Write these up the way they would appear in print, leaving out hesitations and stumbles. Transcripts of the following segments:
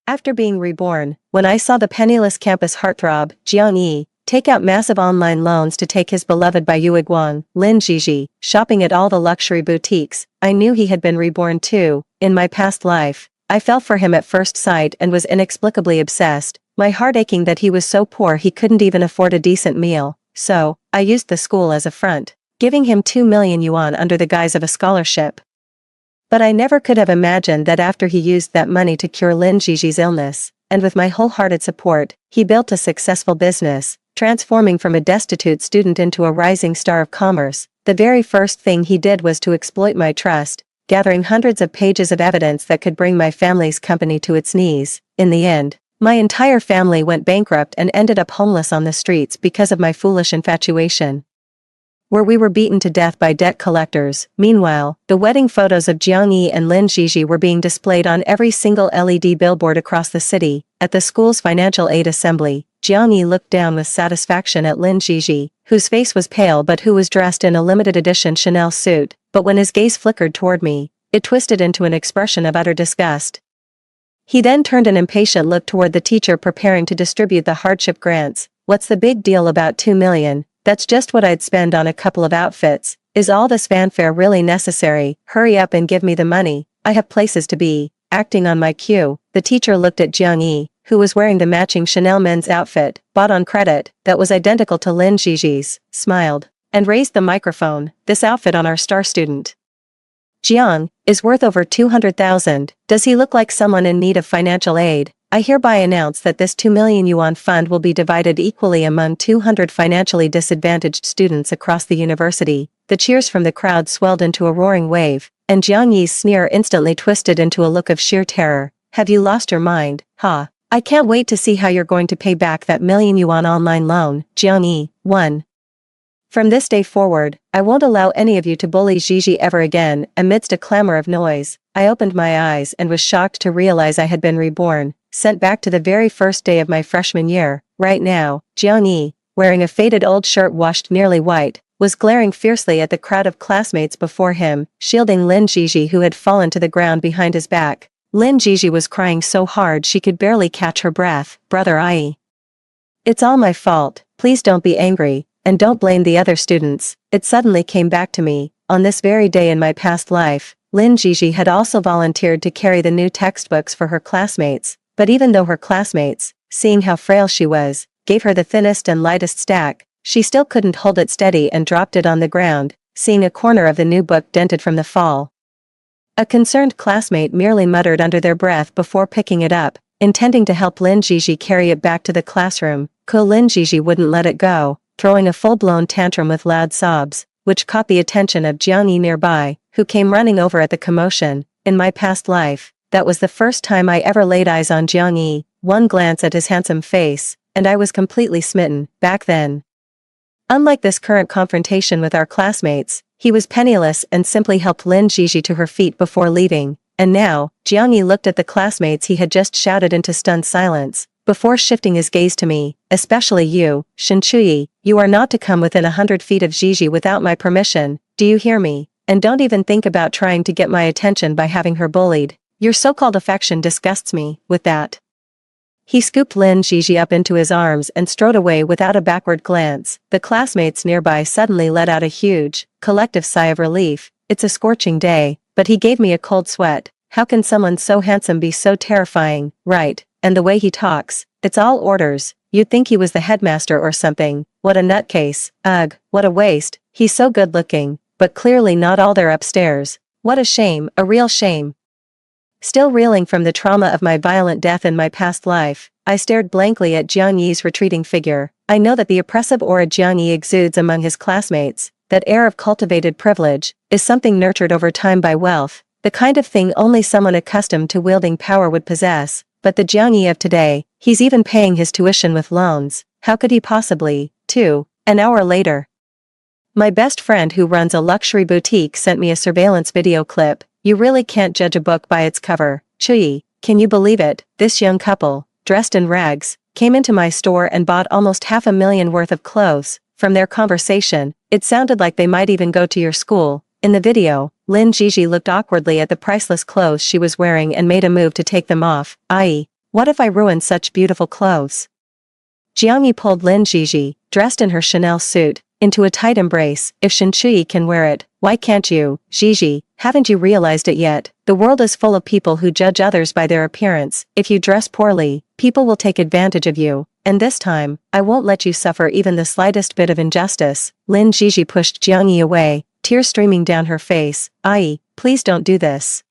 After being reborn, when I saw the penniless campus heartthrob, Jiang Yi, take out massive online loans to take his beloved by Guang, Lin Jiji, shopping at all the luxury boutiques, I knew he had been reborn too. In my past life, I fell for him at first sight and was inexplicably obsessed, my heart aching that he was so poor he couldn't even afford a decent meal. So, I used the school as a front, giving him 2 million yuan under the guise of a scholarship. But I never could have imagined that after he used that money to cure Lin Jiji's illness, and with my wholehearted support, he built a successful business, transforming from a destitute student into a rising star of commerce. The very first thing he did was to exploit my trust, gathering hundreds of pages of evidence that could bring my family's company to its knees. In the end, my entire family went bankrupt and ended up homeless on the streets because of my foolish infatuation, where we were beaten to death by debt collectors. Meanwhile, the wedding photos of Jiang Yi and Lin Jiji were being displayed on every single LED billboard across the city. At the school's financial aid assembly, Jiang Yi looked down with satisfaction at Lin Jiji, whose face was pale but who was dressed in a limited edition Chanel suit, but when his gaze flickered toward me, it twisted into an expression of utter disgust. He then turned an impatient look toward the teacher preparing to distribute the hardship grants. What's the big deal about 2 million? That's just what I'd spend on a couple of outfits. Is all this fanfare really necessary? Hurry up and give me the money, I have places to be. Acting on my cue, the teacher looked at Jiang Yi, who was wearing the matching Chanel men's outfit, bought on credit, that was identical to Lin Jiji's, smiled, and raised the microphone. This outfit on our star student, Jiang, is worth over 200,000. Does he look like someone in need of financial aid? I hereby announce that this 2 million yuan fund will be divided equally among 200 financially disadvantaged students across the university. The cheers from the crowd swelled into a roaring wave, and Jiang Yi's sneer instantly twisted into a look of sheer terror. Have you lost your mind? Ha! I can't wait to see how you're going to pay back that million yuan online loan. Jiang Yi, 1. From this day forward, I won't allow any of you to bully Jiji ever again. Amidst a clamor of noise, I opened my eyes and was shocked to realize I had been reborn, sent back to the very first day of my freshman year. Right now, Jiang Yi, wearing a faded old shirt washed nearly white, was glaring fiercely at the crowd of classmates before him, shielding Lin Jiji who had fallen to the ground behind his back. Lin Jiji was crying so hard she could barely catch her breath. Brother Ai, it's all my fault, please don't be angry, and don't blame the other students. It suddenly came back to me, on this very day in my past life, Lin Jiji had also volunteered to carry the new textbooks for her classmates, but even though her classmates, seeing how frail she was, gave her the thinnest and lightest stack, she still couldn't hold it steady and dropped it on the ground, seeing a corner of the new book dented from the fall. A concerned classmate merely muttered under their breath before picking it up, intending to help Lin Jiji carry it back to the classroom. Lin Jiji wouldn't let it go, throwing a full-blown tantrum with loud sobs, which caught the attention of Jiang Yi nearby, who came running over at the commotion. In my past life, that was the first time I ever laid eyes on Jiang Yi. One glance at his handsome face, and I was completely smitten. Back then, unlike this current confrontation with our classmates, he was penniless and simply helped Lin Jiji to her feet before leaving. And now, Jiang Yi looked at the classmates he had just shouted into stunned silence, before shifting his gaze to me. Especially you, Shen Chuyi, you are not to come within 100 feet of Jiji without my permission. Do you hear me? And don't even think about trying to get my attention by having her bullied. Your so-called affection disgusts me. With that, he scooped Lin Jiji up into his arms and strode away without a backward glance. The classmates nearby suddenly let out a huge, collective sigh of relief. It's a scorching day, but he gave me a cold sweat. How can someone so handsome be so terrifying? Right, and the way he talks, it's all orders. You'd think he was the headmaster or something. What a nutcase. Ugh, what a waste. He's so good looking, but clearly not all there upstairs. What a shame, a real shame. Still reeling from the trauma of my violent death in my past life, I stared blankly at Jiang Yi's retreating figure. I know that the oppressive aura Jiang Yi exudes among his classmates, that air of cultivated privilege, is something nurtured over time by wealth, the kind of thing only someone accustomed to wielding power would possess. But the Jiang Yi of today, he's even paying his tuition with loans. How could he possibly? An hour later, my best friend who runs a luxury boutique sent me a surveillance video clip. You really can't judge a book by its cover. Chuyi, can you believe it? This young couple, dressed in rags, came into my store and bought almost $500,000 worth of clothes. From their conversation, it sounded like they might even go to your school. In the video, Lin Jiji looked awkwardly at the priceless clothes she was wearing and made a move to take them off. What if I ruin such beautiful clothes? Jiang Yi pulled Lin Jiji, dressed in her Chanel suit, into a tight embrace. If Shen Chui can wear it, why can't you, Jiji? Haven't you realized it yet? The world is full of people who judge others by their appearance. If you dress poorly, people will take advantage of you. And this time, I won't let you suffer even the slightest bit of injustice. Lin Jiji pushed Jiang Yi away, tears streaming down her face. Ai, please don't do this.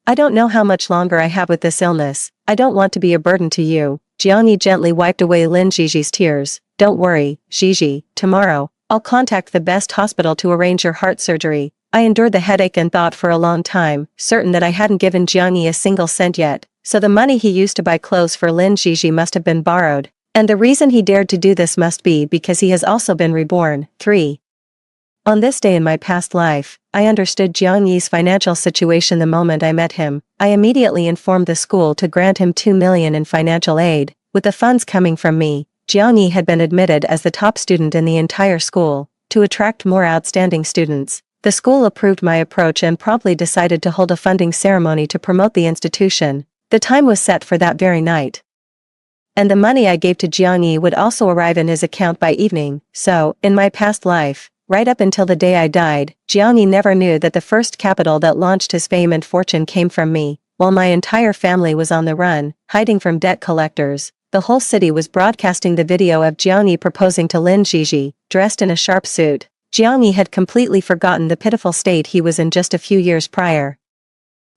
I don't know how much longer I have with this illness. I don't want to be a burden to you. Jiang Yi gently wiped away Lin Jiji's tears. Don't worry, Jiji, tomorrow, I'll contact the best hospital to arrange your heart surgery. I endured the headache and thought for a long time, certain that I hadn't given Jiang Yi a single cent yet, so the money he used to buy clothes for Lin Jiji must have been borrowed. And the reason he dared to do this must be because he has also been reborn. 3. On this day in my past life, I understood Jiang Yi's financial situation the moment I met him. I immediately informed the school to grant him 2 million in financial aid. With the funds coming from me, Jiang Yi had been admitted as the top student in the entire school. To attract more outstanding students, the school approved my approach and promptly decided to hold a funding ceremony to promote the institution. The time was set for that very night. And the money I gave to Jiang Yi would also arrive in his account by evening. So, in my past life, right up until the day I died, Jiang Yi never knew that the first capital that launched his fame and fortune came from me. While my entire family was on the run, hiding from debt collectors, the whole city was broadcasting the video of Jiang Yi proposing to Lin Jiji, dressed in a sharp suit. Jiang Yi had completely forgotten the pitiful state he was in just a few years prior.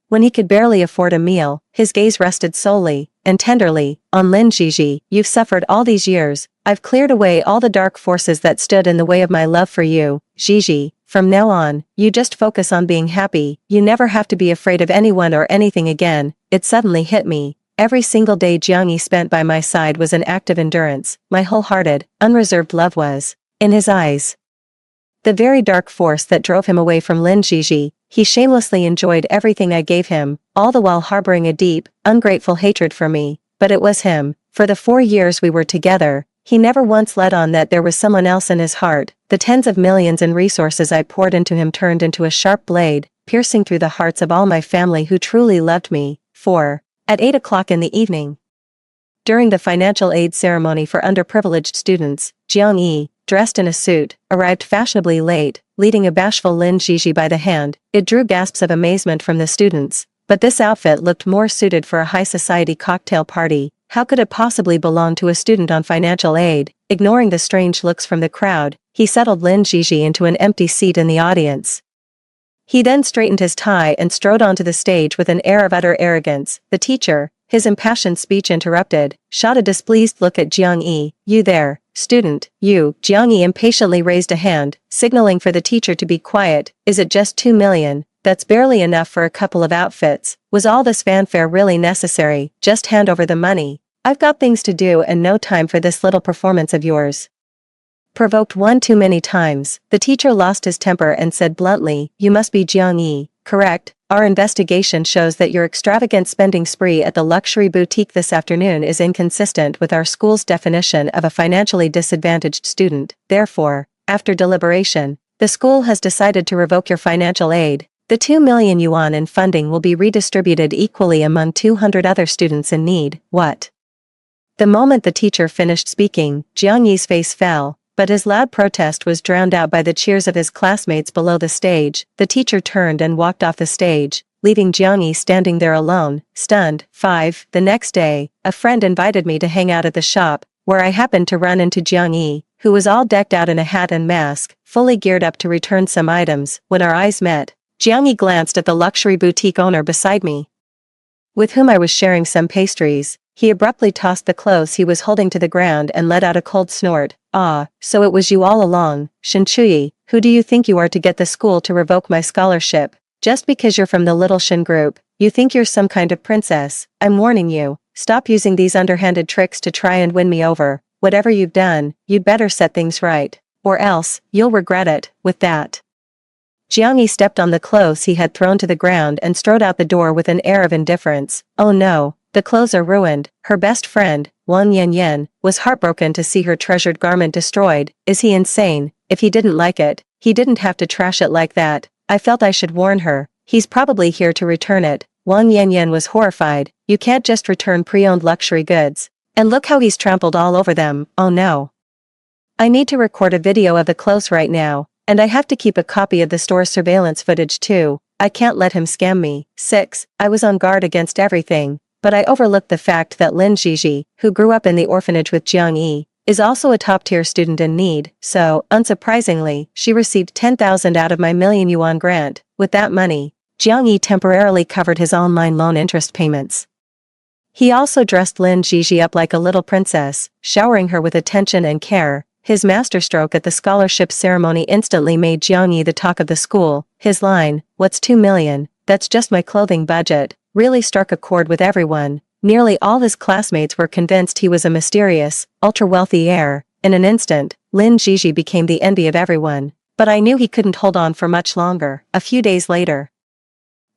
When he could barely afford a meal, his gaze rested solely, and tenderly, on Lin Jiji. You've suffered all these years. I've cleared away all the dark forces that stood in the way of my love for you, Jiji. From now on, you just focus on being happy. You never have to be afraid of anyone or anything again. It suddenly hit me. Every single day Jiang Yi spent by my side was an act of endurance. My wholehearted, unreserved love was in his eyes. The very dark force that drove him away from Lin Jiji. He shamelessly enjoyed everything I gave him, all the while harboring a deep, ungrateful hatred for me. But it was him. For the 4 years we were together, he never once let on that there was someone else in his heart. The tens of millions in resources I poured into him turned into a sharp blade, piercing through the hearts of all my family who truly loved me. 4. At 8 o'clock in the evening, during the financial aid ceremony for underprivileged students, Jiang Yi, dressed in a suit, arrived fashionably late, leading a bashful Lin Jiji by the hand. It drew gasps of amazement from the students, but this outfit looked more suited for a high society cocktail party. How could it possibly belong to a student on financial aid? Ignoring the strange looks from the crowd, he settled Lin Jiji into an empty seat in the audience. He then straightened his tie and strode onto the stage with an air of utter arrogance. The teacher, his impassioned speech interrupted, shot a displeased look at Jiang Yi. You there, student, you. Jiang Yi impatiently raised a hand, signaling for the teacher to be quiet. Is it just 2 million? That's barely enough for a couple of outfits. Was all this fanfare really necessary? Just hand over the money. I've got things to do and no time for this little performance of yours. Provoked one too many times, the teacher lost his temper and said bluntly, You must be Jiang Yi, correct? Our investigation shows that your extravagant spending spree at the luxury boutique this afternoon is inconsistent with our school's definition of a financially disadvantaged student. Therefore, after deliberation, the school has decided to revoke your financial aid. The 2 million yuan in funding will be redistributed equally among 200 other students in need. What? The moment the teacher finished speaking, Jiang Yi's face fell, but his loud protest was drowned out by the cheers of his classmates below the stage. The teacher turned and walked off the stage, leaving Jiang Yi standing there alone, stunned. 5. The next day, a friend invited me to hang out at the shop, where I happened to run into Jiang Yi, who was all decked out in a hat and mask, fully geared up to return some items. When our eyes met, Jiang Yi glanced at the luxury boutique owner beside me, with whom I was sharing some pastries. He abruptly tossed the clothes he was holding to the ground and let out a cold snort. Ah, so it was you all along, Shen Chui. Who do you think you are to get the school to revoke my scholarship? Just because you're from the little Shen group, you think you're some kind of princess. I'm warning you, stop using these underhanded tricks to try and win me over. Whatever you've done, you'd better set things right, or else, you'll regret it. With that, Jiang Yi stepped on the clothes he had thrown to the ground and strode out the door with an air of indifference. Oh no, the clothes are ruined. Her best friend, Wang Yanyan, was heartbroken to see her treasured garment destroyed. Is he insane? If he didn't like it, he didn't have to trash it like that. I felt I should warn her. He's probably here to return it. Wang Yanyan was horrified. You can't just return pre-owned luxury goods. And look how he's trampled all over them, oh no. I need to record a video of the clothes right now, and I have to keep a copy of the store's surveillance footage too. I can't let him scam me. 6. I was on guard against everything, but I overlooked the fact that Lin Jiji, who grew up in the orphanage with Jiang Yi, is also a top-tier student in need, so, unsurprisingly, she received 10,000 out of my million yuan grant. With that money, Jiang Yi temporarily covered his online loan interest payments. He also dressed Lin Jiji up like a little princess, showering her with attention and care. His masterstroke at the scholarship ceremony instantly made Jiang Yi the talk of the school. His line, "What's 2 million, that's just my clothing budget," really struck a chord with everyone. Nearly all his classmates were convinced he was a mysterious, ultra-wealthy heir. In an instant, Lin Jiji became the envy of everyone. But I knew he couldn't hold on for much longer. A few days later,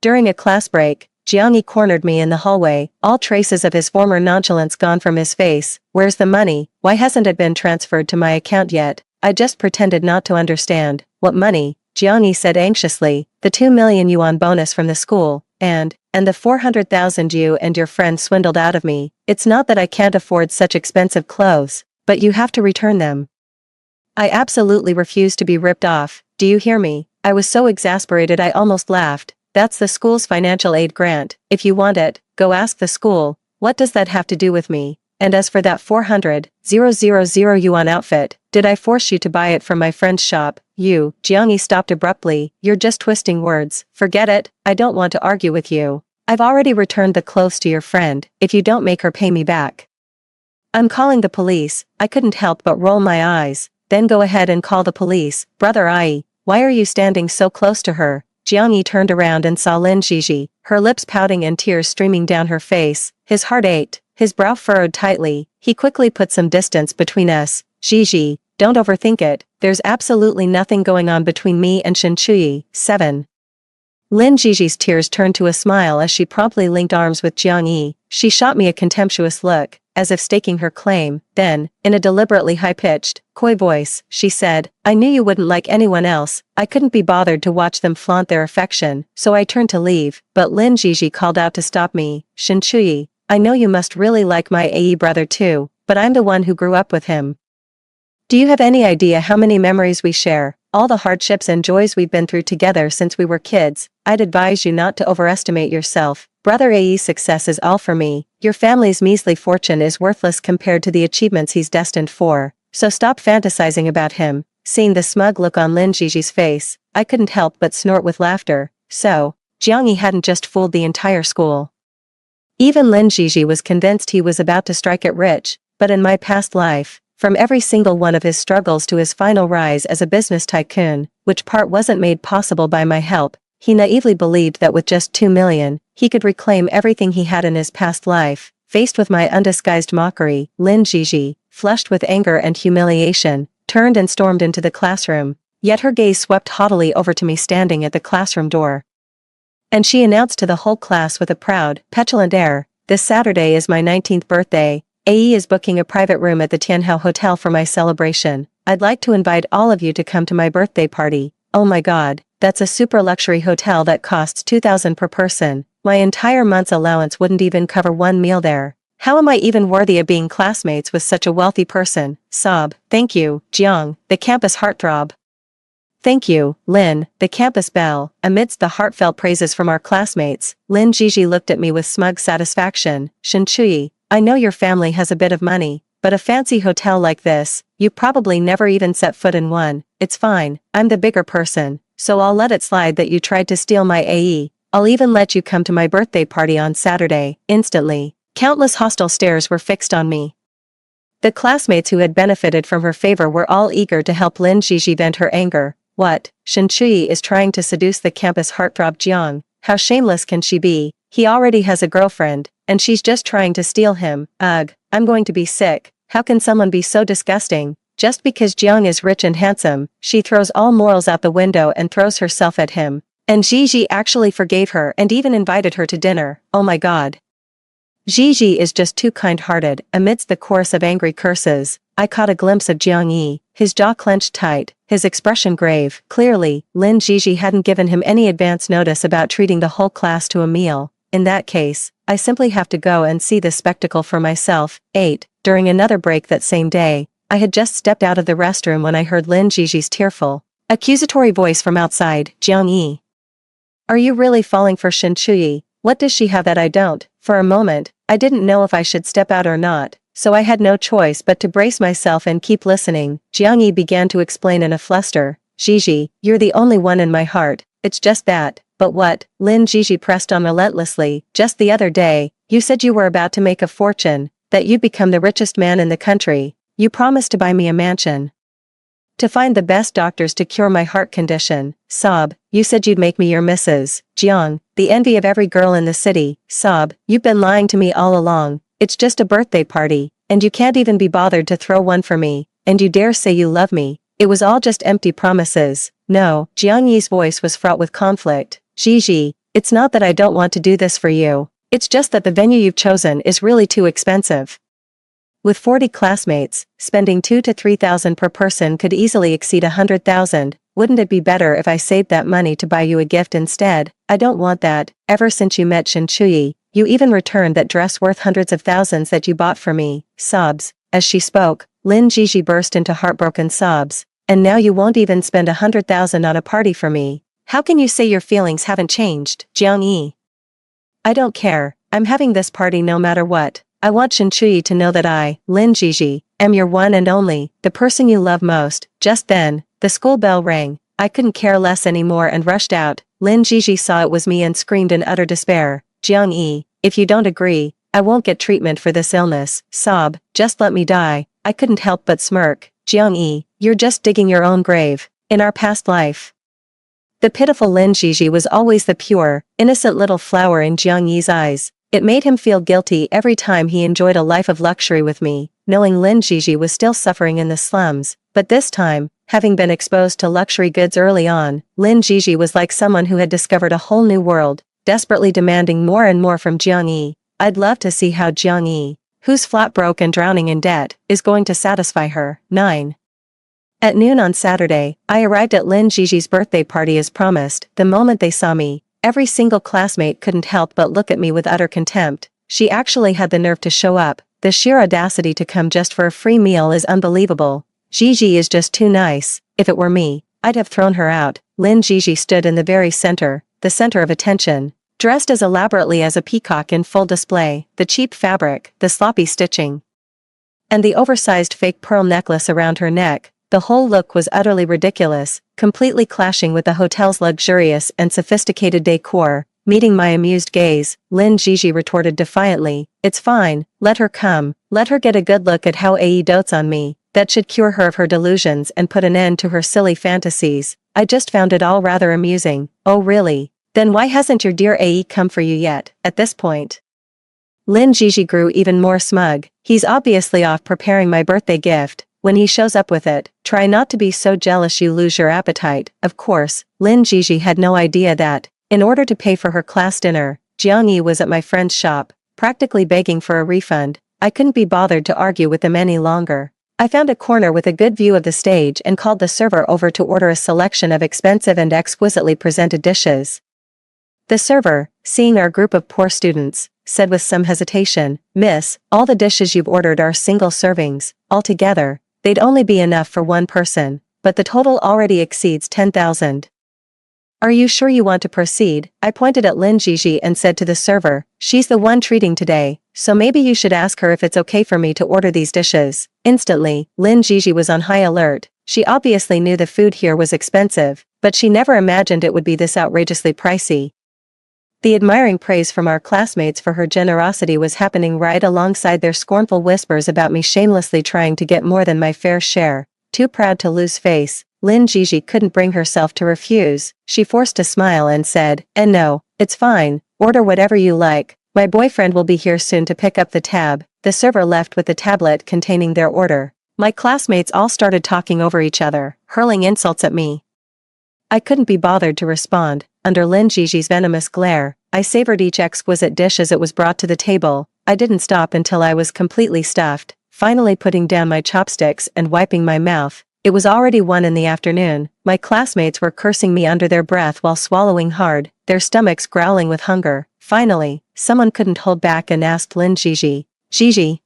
during a class break, Jiang Yi cornered me in the hallway, all traces of his former nonchalance gone from his face. "Where's the money? Why hasn't it been transferred to my account yet?" I just pretended not to understand. "What money?" Jiang Yi said anxiously. "The 2 million yuan bonus from the school, and the 400,000 you and your friend swindled out of me. It's not that I can't afford such expensive clothes, but you have to return them." I absolutely refused to be ripped off. Do you hear me? I was so exasperated I almost laughed. "That's the school's financial aid grant. If you want it, go ask the school. What does that have to do with me? And as for that 400,000 yuan outfit, did I force you to buy it from my friend's shop?" "You," Jiang Yi stopped abruptly. "You're just twisting words. Forget it, I don't want to argue with you. I've already returned the clothes to your friend, if you don't make her pay me back." "I'm calling the police." I couldn't help but roll my eyes. "Then go ahead and call the police, brother Ai. Why are you standing so close to her?" Jiang Yi turned around and saw Lin Jiji, her lips pouting and tears streaming down her face. His heart ached, his brow furrowed tightly. He quickly put some distance between us. "Jiji, don't overthink it. There's absolutely nothing going on between me and Shen Chuyi." 7. Lin Jiji's tears turned to a smile as she promptly linked arms with Jiang Yi. She shot me a contemptuous look, as if staking her claim. Then, in a deliberately high-pitched, coy voice, she said, "I knew you wouldn't like anyone else. I couldn't be bothered to watch them flaunt their affection, so I turned to leave." But Lin Jiji called out to stop me. "Shen Chuyi, I know you must really like my AE brother too, but I'm the one who grew up with him. Do you have any idea how many memories we share, all the hardships and joys we've been through together since we were kids? I'd advise you not to overestimate yourself. Brother AE's success is all for me. Your family's measly fortune is worthless compared to the achievements he's destined for, so stop fantasizing about him." Seeing the smug look on Lin Jiji's face, I couldn't help but snort with laughter. So, Jiang Yi hadn't just fooled the entire school. Even Lin Jiji was convinced he was about to strike it rich, but in my past life, from every single one of his struggles to his final rise as a business tycoon, which part wasn't made possible by my help, he naively believed that with just 2 million, he could reclaim everything he had in his past life. Faced with my undisguised mockery, Lin Jiji, flushed with anger and humiliation, turned and stormed into the classroom, yet her gaze swept haughtily over to me standing at the classroom door. And she announced to the whole class with a proud, petulant air, "This Saturday is my 19th birthday. AE is booking a private room at the Tianhao Hotel for my celebration. I'd like to invite all of you to come to my birthday party." Oh my god, that's a super luxury hotel that costs 2,000 per person. My entire month's allowance wouldn't even cover one meal there. How am I even worthy of being classmates with such a wealthy person? Sob. "Thank you, Jiang, the campus heartthrob." "Thank you, Lin, the campus belle." Amidst the heartfelt praises from our classmates, Lin Jiji looked at me with smug satisfaction. "Shen Chuyi, I know your family has a bit of money, but a fancy hotel like this, you probably never even set foot in one. It's fine, I'm the bigger person, so I'll let it slide that you tried to steal my AE. I'll even let you come to my birthday party on Saturday." Instantly, countless hostile stares were fixed on me. The classmates who had benefited from her favor were all eager to help Lin Jiji vent her anger. "What? Shen Chuyi is trying to seduce the campus heartthrob Jiang. How shameless can she be? He already has a girlfriend, and she's just trying to steal him. Ugh, I'm going to be sick. How can someone be so disgusting? Just because Jiang is rich and handsome, she throws all morals out the window and throws herself at him. And Jiji actually forgave her and even invited her to dinner. Oh my god. Jiji is just too kind-hearted." Amidst the chorus of angry curses, I caught a glimpse of Jiang Yi, his jaw clenched tight, his expression grave. Clearly, Lin Jiji hadn't given him any advance notice about treating the whole class to a meal. in that case, I simply have to go and see this spectacle for myself. 8. During another break that same day, I had just stepped out of the restroom when I heard Lin Jiji's tearful, accusatory voice from outside. Jiang Yi. Are you really falling for Shin Chuyi? What does she have that I don't? For a moment, I didn't know if I should step out or not, so I had no choice but to brace myself and keep listening. Jiang Yi began to explain in a fluster. Jiji, you're the only one in my heart, it's just that. But what? Lin Jiji pressed on relentlessly. Just the other day, you said you were about to make a fortune, that you'd become the richest man in the country. You promised to buy me a mansion. To find the best doctors to cure my heart condition. Sob, you said you'd make me your Mrs. Jiang, the envy of every girl in the city. Sob, you've been lying to me all along. It's just a birthday party, and you can't even be bothered to throw one for me, and you dare say you love me. It was all just empty promises. No, Jiang Yi's voice was fraught with conflict. Jiji, it's not that I don't want to do this for you. It's just that the venue you've chosen is really too expensive. With 40 classmates, spending 2,000 to 3,000 per person could easily exceed 100,000. Wouldn't it be better if I saved that money to buy you a gift instead? I don't want that. Ever since you met Shin Chuyi, you even returned that dress worth hundreds of thousands that you bought for me. Sobs. As she spoke, Lin Jiji burst into heartbroken sobs. And now you won't even spend 100,000 on a party for me. How can you say your feelings haven't changed, Jiang Yi? I don't care. I'm having this party no matter what. I want Shin Chuyi to know that I, Lin Jiji, am your one and only, the person you love most. Just then, the school bell rang. I couldn't care less anymore and rushed out. Lin Jiji saw it was me and screamed in utter despair. Jiang Yi, if you don't agree, I won't get treatment for this illness. Sob, just let me die. I couldn't help but smirk. Jiang Yi, you're just digging your own grave. In our past life. The pitiful Lin Jiji was always the pure, innocent little flower in Jiang Yi's eyes. It made him feel guilty every time he enjoyed a life of luxury with me, knowing Lin Jiji was still suffering in the slums. But this time, having been exposed to luxury goods early on, Lin Jiji was like someone who had discovered a whole new world, desperately demanding more and more from Jiang Yi. I'd love to see how Jiang Yi, who's flat broke and drowning in debt, is going to satisfy her. 9. At noon on Saturday, I arrived at Lin Jiji's birthday party as promised. The moment they saw me, every single classmate couldn't help but look at me with utter contempt. She actually had the nerve to show up. The sheer audacity to come just for a free meal is unbelievable. Jiji is just too nice. If it were me, I'd have thrown her out. Lin Jiji stood in the very center, the center of attention, dressed as elaborately as a peacock in full display, the cheap fabric, the sloppy stitching, and the oversized fake pearl necklace around her neck. The whole look was utterly ridiculous, completely clashing with the hotel's luxurious and sophisticated decor. Meeting my amused gaze, Lin Jiji retorted defiantly, "It's fine, let her come, let her get a good look at how Ae dotes on me. That should cure her of her delusions and put an end to her silly fantasies. I just found it all rather amusing." "Oh really? Then why hasn't your dear Ae come for you yet?" At this point, Lin Jiji grew even more smug. "He's obviously off preparing my birthday gift. When he shows up with it, try not to be so jealous you lose your appetite." Of course, Lin Jiji had no idea that, in order to pay for her class dinner, Jiang Yi was at my friend's shop, practically begging for a refund. I couldn't be bothered to argue with him any longer. I found a corner with a good view of the stage and called the server over to order a selection of expensive and exquisitely presented dishes. The server, seeing our group of poor students, said with some hesitation, "Miss, all the dishes you've ordered are single servings. Altogether, they'd only be enough for one person, but the total already exceeds 10,000. Are you sure you want to proceed?" I pointed at Lin Jiji and said to the server, "She's the one treating today, so maybe you should ask her if it's okay for me to order these dishes." Instantly, Lin Jiji was on high alert. She obviously knew the food here was expensive, but she never imagined it would be this outrageously pricey. The admiring praise from our classmates for her generosity was happening right alongside their scornful whispers about me shamelessly trying to get more than my fair share. Too proud to lose face, Lin Jiji couldn't bring herself to refuse. She forced a smile and said, "And no, it's fine, order whatever you like. My boyfriend will be here soon to pick up the tab." The server left with the tablet containing their order. My classmates all started talking over each other, hurling insults at me. I couldn't be bothered to respond. Under Lin Jiji's venomous glare, I savored each exquisite dish as it was brought to the table. I didn't stop until I was completely stuffed, finally putting down my chopsticks and wiping my mouth. It was already 1 in the afternoon. My classmates were cursing me under their breath while swallowing hard, their stomachs growling with hunger. Finally, someone couldn't hold back and asked Lin Gigi, Gigi,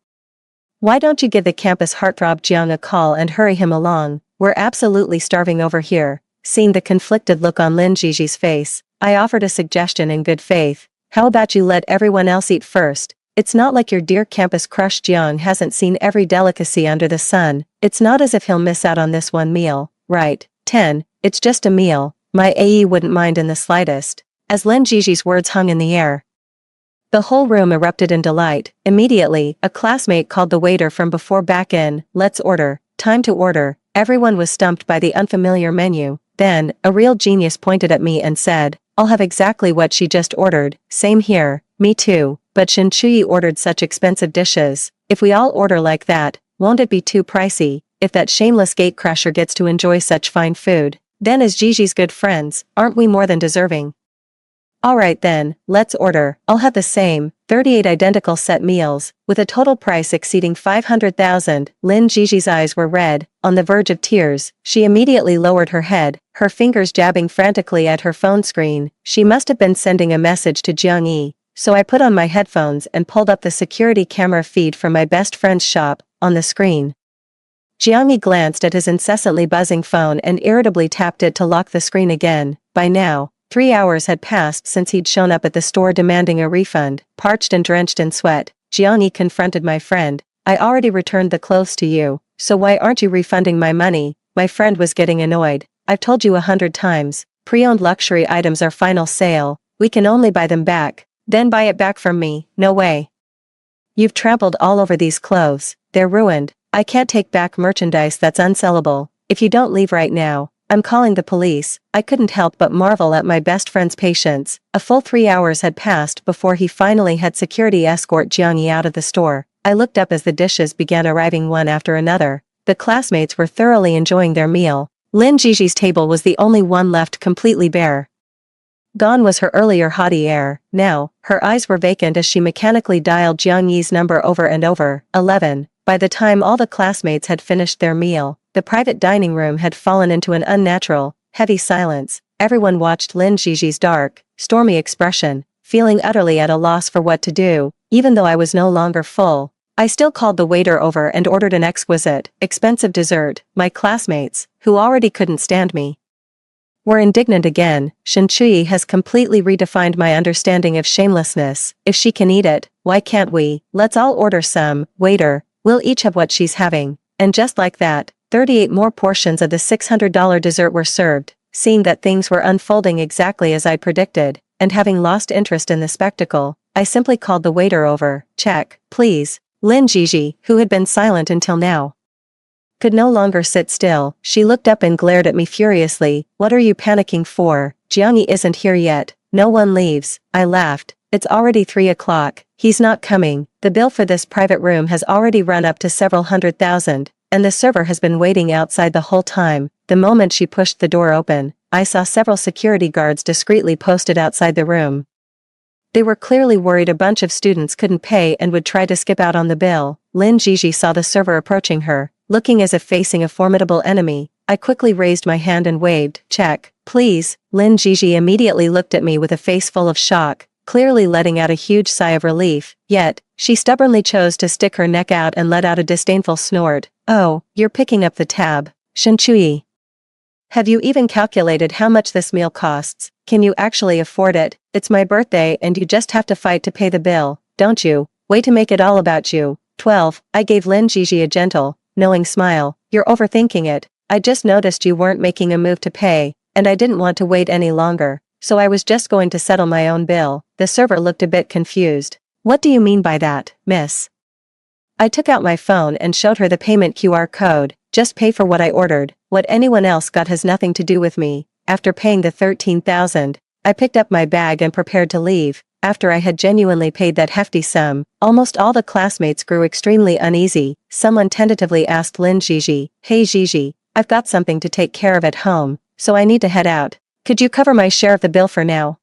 why don't you give the campus heartthrob Jiang a call and hurry him along? We're absolutely starving over here. Seeing the conflicted look on Lin Gigi's face, I offered a suggestion in good faith. How about you let everyone else eat first? It's not like your dear campus crush Jiang hasn't seen every delicacy under the sun. It's not as if he'll miss out on this one meal, right? 10. It's just a meal. My AE wouldn't mind in the slightest. As Lin Gigi's words hung in the air, the whole room erupted in delight. Immediately, a classmate called the waiter from before back in. Let's order. Time to order. Everyone was stumped by the unfamiliar menu. Then, a real genius pointed at me and said, I'll have exactly what she just ordered. Same here. Me too. But Shen Chuyi ordered such expensive dishes. If we all order like that, won't it be too pricey? If that shameless gatecrasher gets to enjoy such fine food, then as Gigi's good friends, aren't we more than deserving? Alright then, let's order. I'll have the same, 38 identical set meals, with a total price exceeding 500,000. Lin Gigi's eyes were red, on the verge of tears. She immediately lowered her head, her fingers jabbing frantically at her phone screen. She must have been sending a message to Jiang Yi, so I put on my headphones and pulled up the security camera feed from my best friend's shop. On the screen, Jiang Yi glanced at his incessantly buzzing phone and irritably tapped it to lock the screen again. By now, 3 hours had passed since he'd shown up at the store demanding a refund. Parched and drenched in sweat, Jiang Yi confronted my friend. I already returned the clothes to you, so why aren't you refunding my money? My friend was getting annoyed. I've told you 100 times, pre-owned luxury items are final sale, we can only buy them back. Then buy it back from me, no way. You've trampled all over these clothes, they're ruined. I can't take back merchandise that's unsellable. If you don't leave right now, I'm calling the police. I couldn't help but marvel at my best friend's patience. A full 3 hours had passed before he finally had security escort Jiang Yi out of the store. I looked up as the dishes began arriving one after another. The classmates were thoroughly enjoying their meal. Lin Gigi's table was the only one left completely bare. Gone was her earlier haughty air. Now, her eyes were vacant as she mechanically dialed Jiang Yi's number over and over. 11. By the time all the classmates had finished their meal, the private dining room had fallen into an unnatural, heavy silence. Everyone watched Lin Gigi's dark, stormy expression, feeling utterly at a loss for what to do. Even though I was no longer full, I still called the waiter over and ordered an exquisite, expensive dessert. My classmates, who already couldn't stand me, were indignant again. Shen Chuyi has completely redefined my understanding of shamelessness. If she can eat it, why can't we? Let's all order some. Waiter, we'll each have what she's having. And just like that, 38 more portions of the $600 dessert were served. Seeing that things were unfolding exactly as I'd predicted, and having lost interest in the spectacle, I simply called the waiter over. Check, please. Lin Gigi, who had been silent until now, could no longer sit still. She looked up and glared at me furiously. What are you panicking for? Jiang Yi isn't here yet. No one leaves. I laughed. It's already 3 o'clock. He's not coming. The bill for this private room has already run up to several $100,000, and the server has been waiting outside the whole time. The moment she pushed the door open, I saw several security guards discreetly posted outside the room. They were clearly worried a bunch of students couldn't pay and would try to skip out on the bill. Lin Gigi saw the server approaching her, looking as if facing a formidable enemy. I quickly raised my hand and waved. Check, please. Lin Gigi immediately looked at me with a face full of shock, clearly letting out a huge sigh of relief. Yet, she stubbornly chose to stick her neck out and let out a disdainful snort. Oh, you're picking up the tab. Shen Chuyi, have you even calculated how much this meal costs? Can you actually afford it? It's my birthday and you just have to fight to pay the bill, don't you? Way to make it all about you. 12. I gave Lin Gigi a gentle, knowing smile. You're overthinking it. I just noticed you weren't making a move to pay, and I didn't want to wait any longer, so I was just going to settle my own bill. The server looked a bit confused. What do you mean by that, miss? I took out my phone and showed her the payment QR code. Just pay for what I ordered. What anyone else got has nothing to do with me. After paying the $13,000, I picked up my bag and prepared to leave. After I had genuinely paid that hefty sum, almost all the classmates grew extremely uneasy. Someone tentatively asked Lin Gigi, Hey Gigi, I've got something to take care of at home, so I need to head out. Could you cover my share of the bill for now?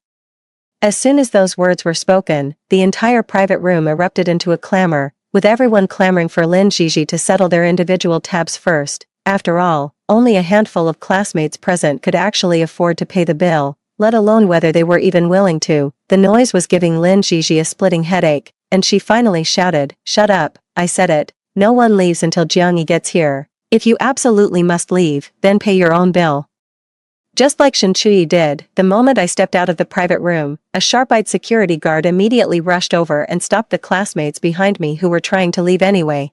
As soon as those words were spoken, the entire private room erupted into a clamor, with everyone clamoring for Lin Gigi to settle their individual tabs first. After all, only a handful of classmates present could actually afford to pay the bill. let alone whether they were even willing to. The noise was giving Lin Jiji a splitting headache, and she finally shouted, "Shut up, I said it. No one leaves until Jiangyi gets here. If you absolutely must leave, then pay your own bill." Just like Shen Chuyi did, the moment I stepped out of the private room, a sharp-eyed security guard immediately rushed over and stopped the classmates behind me who were trying to leave anyway.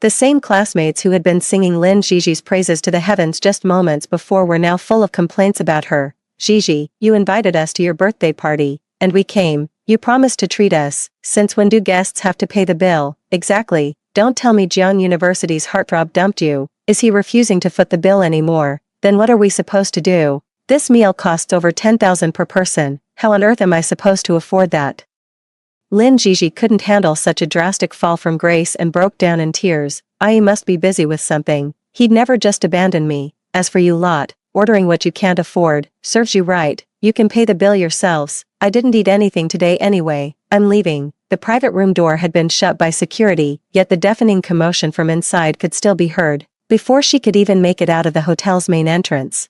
The same classmates who had been singing Lin Jiji's praises to the heavens just moments before were now full of complaints about her. "Jiji, you invited us to your birthday party, and we came. You promised to treat us. Since when do guests have to pay the bill?" "Exactly. Don't tell me Jiang University's heartthrob dumped you. Is he refusing to foot the bill anymore? Then what are we supposed to do? This meal costs over 10,000 per person. How on earth am I supposed to afford that?" Lin Jiji couldn't handle such a drastic fall from grace and broke down in tears. "I must be busy with something. He'd never just abandon me. As for you lot, ordering what you can't afford, serves you right. You can pay the bill yourselves. I didn't eat anything today anyway. I'm leaving." The private room door had been shut by security, yet the deafening commotion from inside could still be heard. Before she could even make it out of the hotel's main entrance,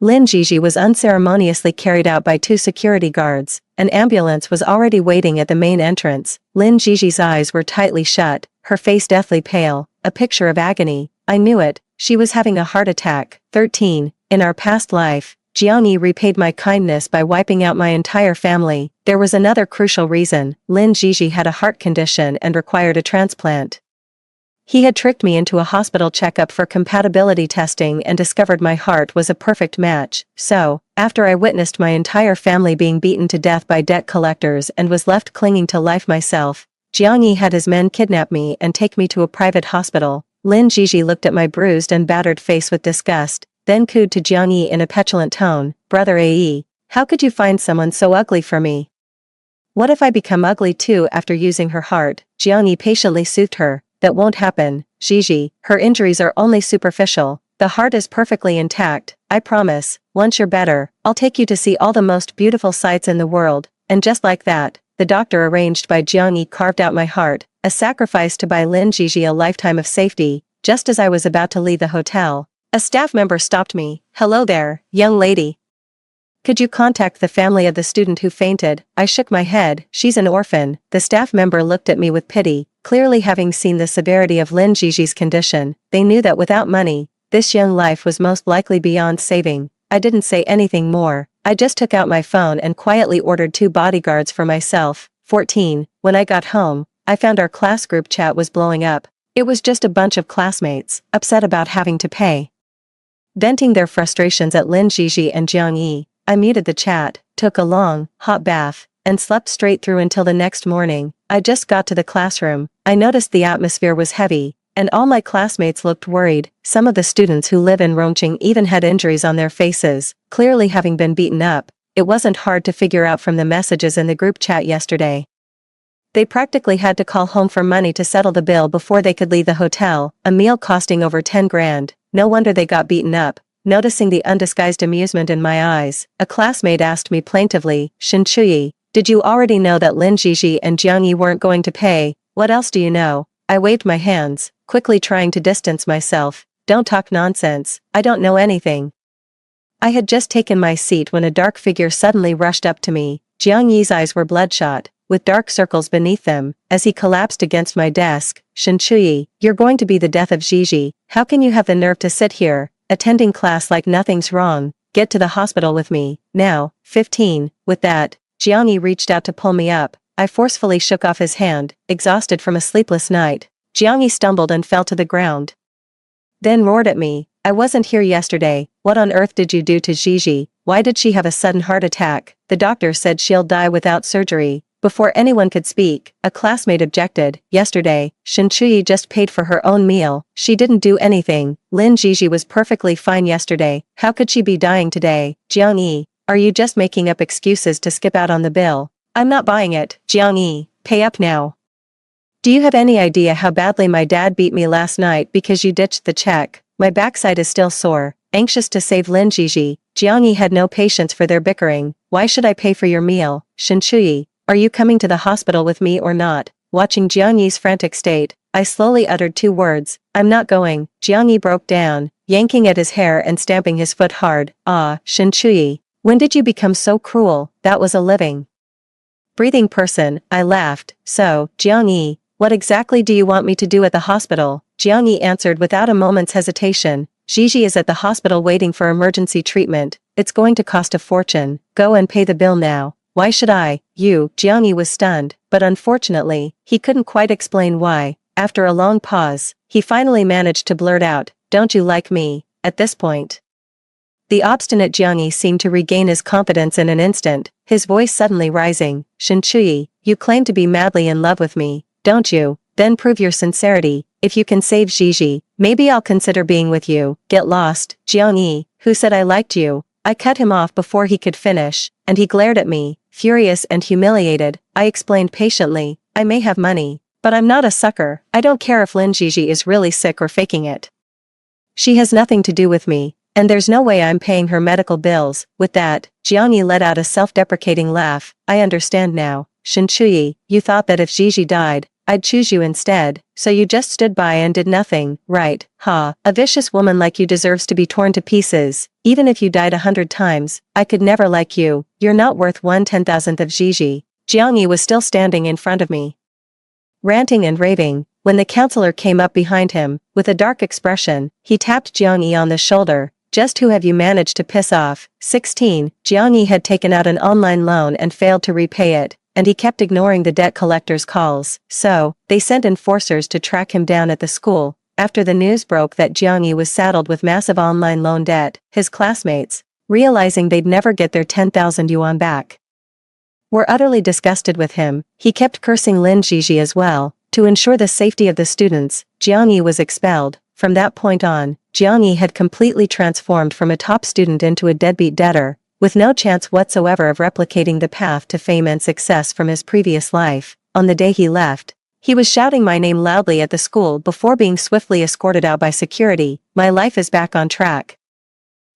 Lin Jiji was unceremoniously carried out by 2 security guards. An ambulance was already waiting at the main entrance. Lin Jiji's eyes were tightly shut, her face deathly pale, a picture of agony. I knew it, she was having a heart attack. 13. In our past life, Jiangyi repaid my kindness by wiping out my entire family. There was another crucial reason. Lin Jiji had a heart condition and required a transplant. He had tricked me into a hospital checkup for compatibility testing and discovered my heart was a perfect match. So, after I witnessed my entire family being beaten to death by debt collectors and was left clinging to life myself, Jiangyi had his men kidnap me and take me to a private hospital. Lin Jiji looked at my bruised and battered face with disgust, then cooed to Jiangyi in a petulant tone, "Brother Ae, how could you find someone so ugly for me? What if I become ugly too after using her heart?" Jiangyi patiently soothed her. "That won't happen, Jiji. Her injuries are only superficial. The heart is perfectly intact. I promise, once you're better, I'll take you to see all the most beautiful sights in the world." And just like that, the doctor arranged by Jiangyi carved out my heart, a sacrifice to buy Lin Jiji a lifetime of safety. Just as I was about to leave the hotel, a staff member stopped me. "Hello there, young lady. Could you contact the family of the student who fainted?" I shook my head. "She's an orphan." The staff member looked at me with pity. Clearly having seen the severity of Lin Jiji's condition, they knew that without money, this young life was most likely beyond saving. I didn't say anything more. I just took out my phone and quietly ordered 2 bodyguards for myself. 14. When I got home, I found our class group chat was blowing up. It was just a bunch of classmates, upset about having to pay. Venting their frustrations at Lin Jiji and Jiangyi, I muted the chat, took a long, hot bath, and slept straight through until the next morning. I just got to the classroom. I noticed the atmosphere was heavy, and all my classmates looked worried. Some of the students who live in Rongqing even had injuries on their faces, clearly having been beaten up. It wasn't hard to figure out from the messages in the group chat yesterday. They practically had to call home for money to settle the bill before they could leave the hotel, a meal costing over 10 grand. No wonder they got beaten up. Noticing the undisguised amusement in my eyes, a classmate asked me plaintively, "Shen Chuyi, did you already know that Lin Jiji and Jiangyi weren't going to pay? What else do you know?" I waved my hands, quickly trying to distance myself. "Don't talk nonsense, I don't know anything." I had just taken my seat when a dark figure suddenly rushed up to me. Jiangyi's eyes were bloodshot, with dark circles beneath them, as he collapsed against my desk. "Shen Chuyi, you're going to be the death of Jiji. How can you have the nerve to sit here, attending class like nothing's wrong? Get to the hospital with me, now." 15. With that, Jiangyi reached out to pull me up. I forcefully shook off his hand, exhausted from a sleepless night. Jiangyi stumbled and fell to the ground. Then roared at me, "I wasn't here yesterday. What on earth did you do to Jiji? Why did she have a sudden heart attack? The doctor said she'll die without surgery." Before anyone could speak, a classmate objected. "Yesterday, Shen Chuyi just paid for her own meal. She didn't do anything. Lin Jiji was perfectly fine yesterday. How could she be dying today?" "Jiangyi, are you just making up excuses to skip out on the bill?" "I'm not buying it. Jiangyi, pay up now. Do you have any idea how badly my dad beat me last night because you ditched the check? My backside is still sore." Anxious to save Lin Jiji, Jiangyi had no patience for their bickering. "Why should I pay for your meal? Shen Chuyi, are you coming to the hospital with me or not?" Watching Jiangyi's frantic state, I slowly uttered 2 words, "I'm not going." Jiangyi broke down, yanking at his hair and stamping his foot hard. "Ah, Shen Chuyi, When did you become so cruel? That was a living, breathing person, I laughed. So, Jiang Yi, what exactly do you want me to do at the hospital? Jiang Yi answered without a moment's hesitation. Gigi is at the hospital waiting for emergency treatment. It's going to cost a fortune. Go and pay the bill now. Why should I? You? Jiang Yi was stunned, but unfortunately, he couldn't quite explain why. After a long pause, he finally managed to blurt out, "Don't you like me?" At this point, the obstinate Jiang Yi seemed to regain his confidence in an instant, his voice suddenly rising. "Shen Chuyi, you claim to be madly in love with me, don't you? Then prove your sincerity. If you can save Gigi, maybe I'll consider being with you." "Get lost, Jiang Yi, who said I liked you?" I cut him off before he could finish, and he glared at me, furious and humiliated. I explained patiently, "I may have money, but I'm not a sucker. I don't care if Lin Gigi is really sick or faking it. She has nothing to do with me. And there's no way I'm paying her medical bills." With that, Jiang Yi let out a self-deprecating laugh. "I understand now. Shen Chuyi, you thought that if Gigi died, I'd choose you instead, so you just stood by and did nothing, right? Ha, a vicious woman like you deserves to be torn to pieces. Even if you died 100 times, I could never like you. You're not worth 1/10,000th of Gigi." Jiang Yi was still standing in front of me, ranting and raving, when the counselor came up behind him. With a dark expression, he tapped Jiang Yi on the shoulder. "Just who have you managed to piss off?" 16. Jiang Yi had taken out an online loan and failed to repay it, and he kept ignoring the debt collector's calls, so they sent enforcers to track him down at the school. After the news broke that Jiang Yi was saddled with massive online loan debt, his classmates, realizing they'd never get their 10,000 yuan back, were utterly disgusted with him. He kept cursing Lin Gigi as well. To ensure the safety of the students, Jiang Yi was expelled. From that point on, Jiang Yi had completely transformed from a top student into a deadbeat debtor, with no chance whatsoever of replicating the path to fame and success from his previous life. On the day he left, he was shouting my name loudly at the school before being swiftly escorted out by security. "My life is back on track."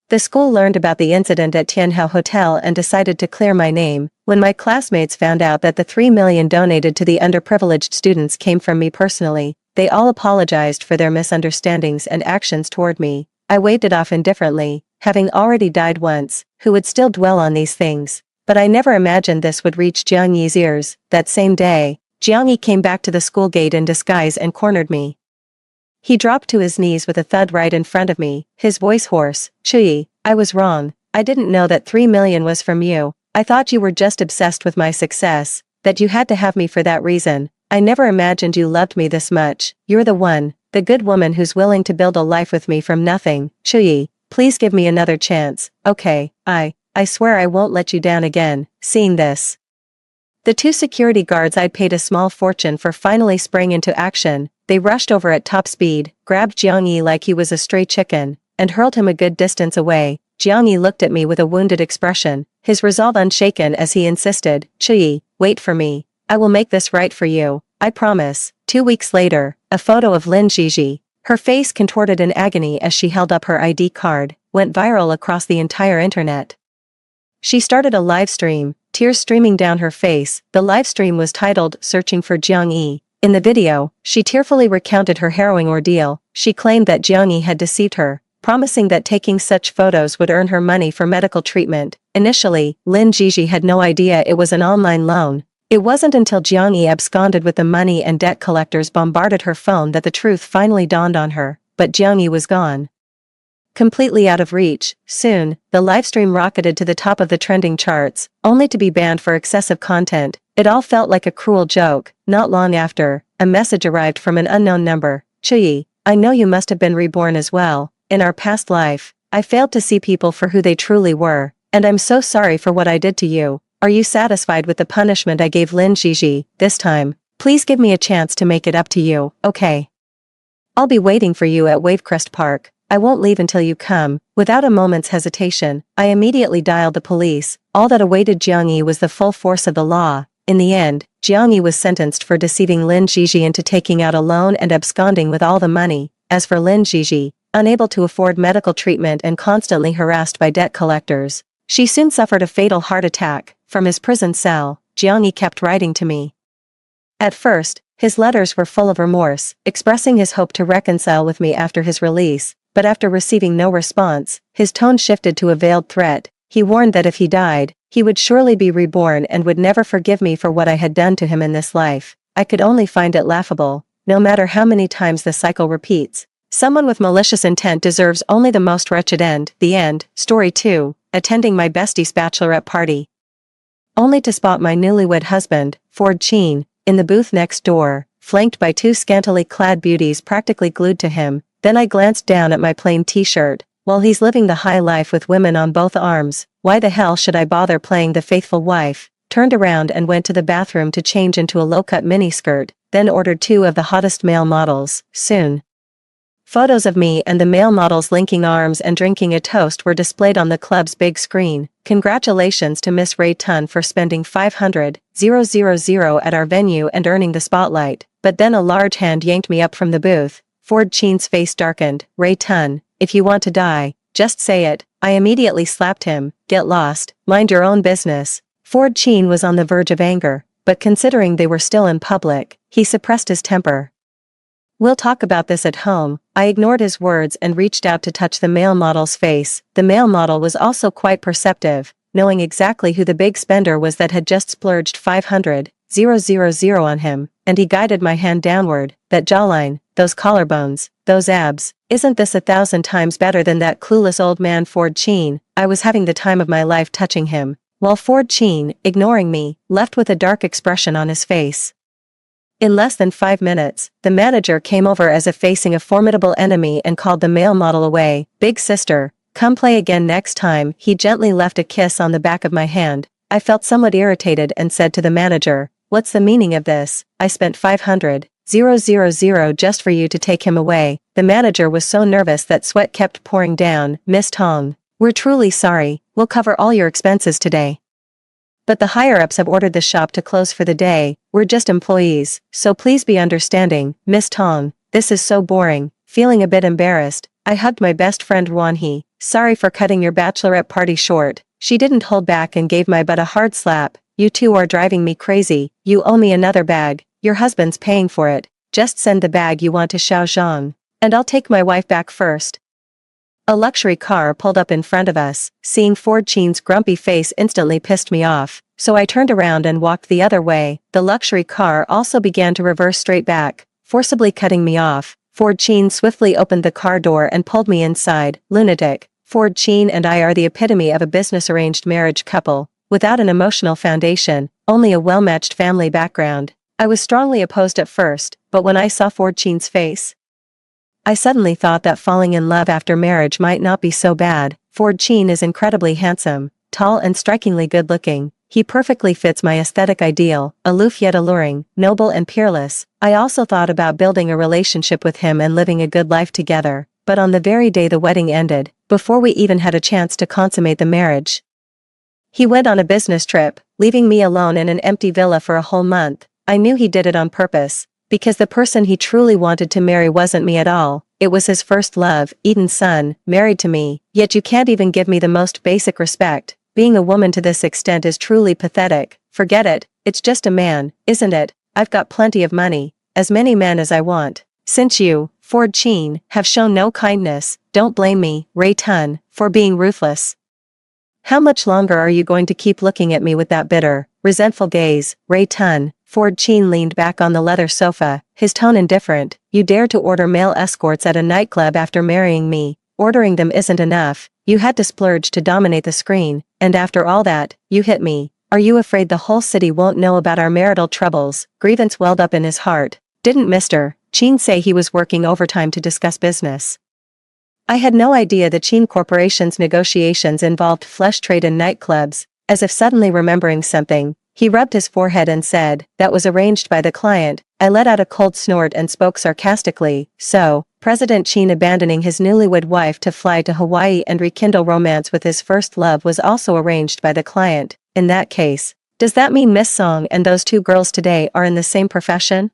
The school learned about the incident at Tianhao Hotel and decided to clear my name. When my classmates found out that the 3 million donated to the underprivileged students came from me personally, they all apologized for their misunderstandings and actions toward me. I waved it off indifferently, having already died once, who would still dwell on these things. But I never imagined this would reach Jiang Yi's ears. That same day, Jiang Yi came back to the school gate in disguise and cornered me. He dropped to his knees with a thud right in front of me, his voice hoarse. "Chuyi, I was wrong. I didn't know that 3 million was from you. I thought you were just obsessed with my success, that you had to have me for that reason. I never imagined you loved me this much. You're the one, the good woman who's willing to build a life with me from nothing. Chuyi, please give me another chance, okay? I swear I won't let you down again." Seeing this, the 2 security guards I'd paid a small fortune for finally sprang into action. They rushed over at top speed, grabbed Jiang Yi like he was a stray chicken, and hurled him a good distance away. Jiang Yi looked at me with a wounded expression, his resolve unshaken as he insisted, "Chuyi, wait for me. I will make this right for you. I promise." 2 weeks later, a photo of Lin Gigi, her face contorted in agony as she held up her ID card, went viral across the entire internet. She started a live stream, tears streaming down her face. The live stream was titled "Searching for Jiang Yi." In the video, she tearfully recounted her harrowing ordeal. She claimed that Jiang Yi had deceived her, promising that taking such photos would earn her money for medical treatment. Initially, Lin Gigi had no idea it was an online loan. It wasn't until Jiang Yi absconded with the money and debt collectors bombarded her phone that the truth finally dawned on her. But Jiang Yi was gone, completely out of reach. Soon, the livestream rocketed to the top of the trending charts, only to be banned for excessive content. It all felt like a cruel joke. Not long after, a message arrived from an unknown number. "Chuyi, I know you must have been reborn as well. In our past life, I failed to see people for who they truly were, and I'm so sorry for what I did to you. Are you satisfied with the punishment I gave Lin Gigi? This time, please give me a chance to make it up to you, okay? I'll be waiting for you at Wavecrest Park. I won't leave until you come." Without a moment's hesitation, I immediately dialed the police. All that awaited Jiang Yi was the full force of the law. In the end, Jiang Yi was sentenced for deceiving Lin Gigi into taking out a loan and absconding with all the money. As for Lin Gigi, unable to afford medical treatment and constantly harassed by debt collectors, she soon suffered a fatal heart attack. From his prison cell, Jiang Yi kept writing to me. At first, his letters were full of remorse, expressing his hope to reconcile with me after his release, but after receiving no response, his tone shifted to a veiled threat. He warned that if he died, he would surely be reborn and would never forgive me for what I had done to him in this life. I could only find it laughable. No matter how many times the cycle repeats, someone with malicious intent deserves only the most wretched end. The end. Story 2. Attending my bestie's bachelorette party. Only to spot my newlywed husband, Ford Sheen, in the booth next door, flanked by two scantily clad beauties practically glued to him. Then I glanced down at my plain t-shirt. While he's living the high life with women on both arms, why the hell should I bother playing the faithful wife? Turned around and went to the bathroom to change into a low-cut miniskirt, then ordered 2 of the hottest male models. Soon, photos of me and the male models linking arms and drinking a toast were displayed on the club's big screen. Congratulations to Miss Ray Tun for spending $500,000 at our venue and earning the spotlight. But then a large hand yanked me up from the booth. Ford Sheen's face darkened. Ray Tun, if you want to die, just say it. I immediately slapped him. Get lost. Mind your own business. Ford Sheen was on the verge of anger, but considering they were still in public, he suppressed his temper. We'll talk about this at home. I ignored his words and reached out to touch the male model's face. The male model was also quite perceptive, knowing exactly who the big spender was that had just splurged $500,000 on him, and he guided my hand downward. That jawline, those collarbones, those abs. Isn't this 1,000 times better than that clueless old man Ford Sheen? I was having the time of my life touching him, while Ford Sheen, ignoring me, left with a dark expression on his face. In less than 5 minutes, the manager came over as if facing a formidable enemy and called the male model away. Big sister, come play again next time. He gently left a kiss on the back of my hand. I felt somewhat irritated and said to the manager, what's the meaning of this? I spent $500,000 just for you to take him away. The manager was so nervous that sweat kept pouring down. Miss Tong, we're truly sorry. We'll cover all your expenses today. But the higher-ups have ordered the shop to close for the day. We're just employees, so please be understanding. Miss Tong, this is so boring. Feeling a bit embarrassed, I hugged my best friend Wanhee. Sorry for cutting your bachelorette party short. She didn't hold back and gave my butt a hard slap. You two are driving me crazy. You owe me another bag. Your husband's paying for it. Just send the bag you want to Xiaozhang, and I'll take my wife back first. A luxury car pulled up in front of us. Seeing Ford Sheen's grumpy face instantly pissed me off, so I turned around and walked the other way. The luxury car also began to reverse straight back, forcibly cutting me off. Ford Sheen swiftly opened the car door and pulled me inside. Lunatic. Ford Sheen and I are the epitome of a business-arranged marriage couple, without an emotional foundation, only a well-matched family background. I was strongly opposed at first, but when I saw Ford Sheen's face, I suddenly thought that falling in love after marriage might not be so bad. Ford Sheen is incredibly handsome, tall and strikingly good-looking. He perfectly fits my aesthetic ideal, aloof yet alluring, noble and peerless. I also thought about building a relationship with him and living a good life together, but on the very day the wedding ended, before we even had a chance to consummate the marriage, he went on a business trip, leaving me alone in an empty villa for a whole month. I knew he did it on purpose, because the person he truly wanted to marry wasn't me at all. It was his first love, Eden's son, married to me. Yet you can't even give me the most basic respect. Being a woman to this extent is truly pathetic. Forget it, it's just a man, isn't it? I've got plenty of money, as many men as I want. Since you, Ford Sheen, have shown no kindness, don't blame me, Ray Tun, for being ruthless. How much longer are you going to keep looking at me with that bitter, resentful gaze, Ray Tun? Ford Sheen leaned back on the leather sofa, his tone indifferent. You dare to order male escorts at a nightclub after marrying me. Ordering them isn't enough. You had to splurge to dominate the screen, and after all that, you hit me. Are you afraid the whole city won't know about our marital troubles? Grievance welled up in his heart. Didn't Mr. Sheen say he was working overtime to discuss business? I had no idea the Sheen Corporation's negotiations involved flesh trade in nightclubs. As if suddenly remembering something, he rubbed his forehead and said, that was arranged by the client. I let out a cold snort and spoke sarcastically. So, President Sheen abandoning his newlywed wife to fly to Hawaii and rekindle romance with his first love was also arranged by the client. In that case, does that mean Miss Song and those two girls today are in the same profession?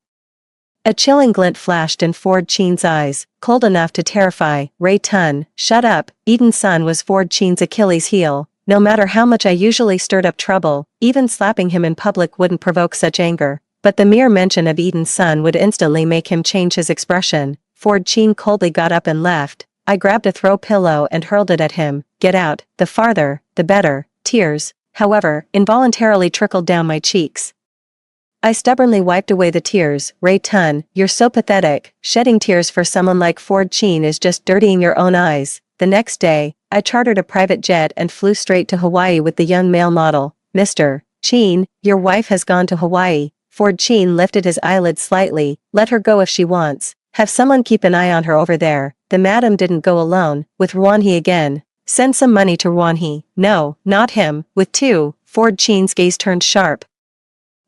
A chilling glint flashed in Ford Sheen's eyes, cold enough to terrify. Ray Tun, shut up. Eden's son was Ford Sheen's Achilles heel. No matter how much I usually stirred up trouble, even slapping him in public wouldn't provoke such anger. But the mere mention of Eden's son would instantly make him change his expression. Ford Sheen coldly got up and left. I grabbed a throw pillow and hurled it at him. Get out, the farther, the better. Tears, however, involuntarily trickled down my cheeks. I stubbornly wiped away the tears. Ray Tun, you're so pathetic. Shedding tears for someone like Ford Sheen is just dirtying your own eyes. The next day, I chartered a private jet and flew straight to Hawaii with the young male model. Mr. Sheen, your wife has gone to Hawaii. Ford Sheen lifted his eyelids slightly. Let her go if she wants. Have someone keep an eye on her over there. The madam didn't go alone, with Ruanhee again. Send some money to Ruanhee. No, not him, with two. Ford Sheen's gaze turned sharp.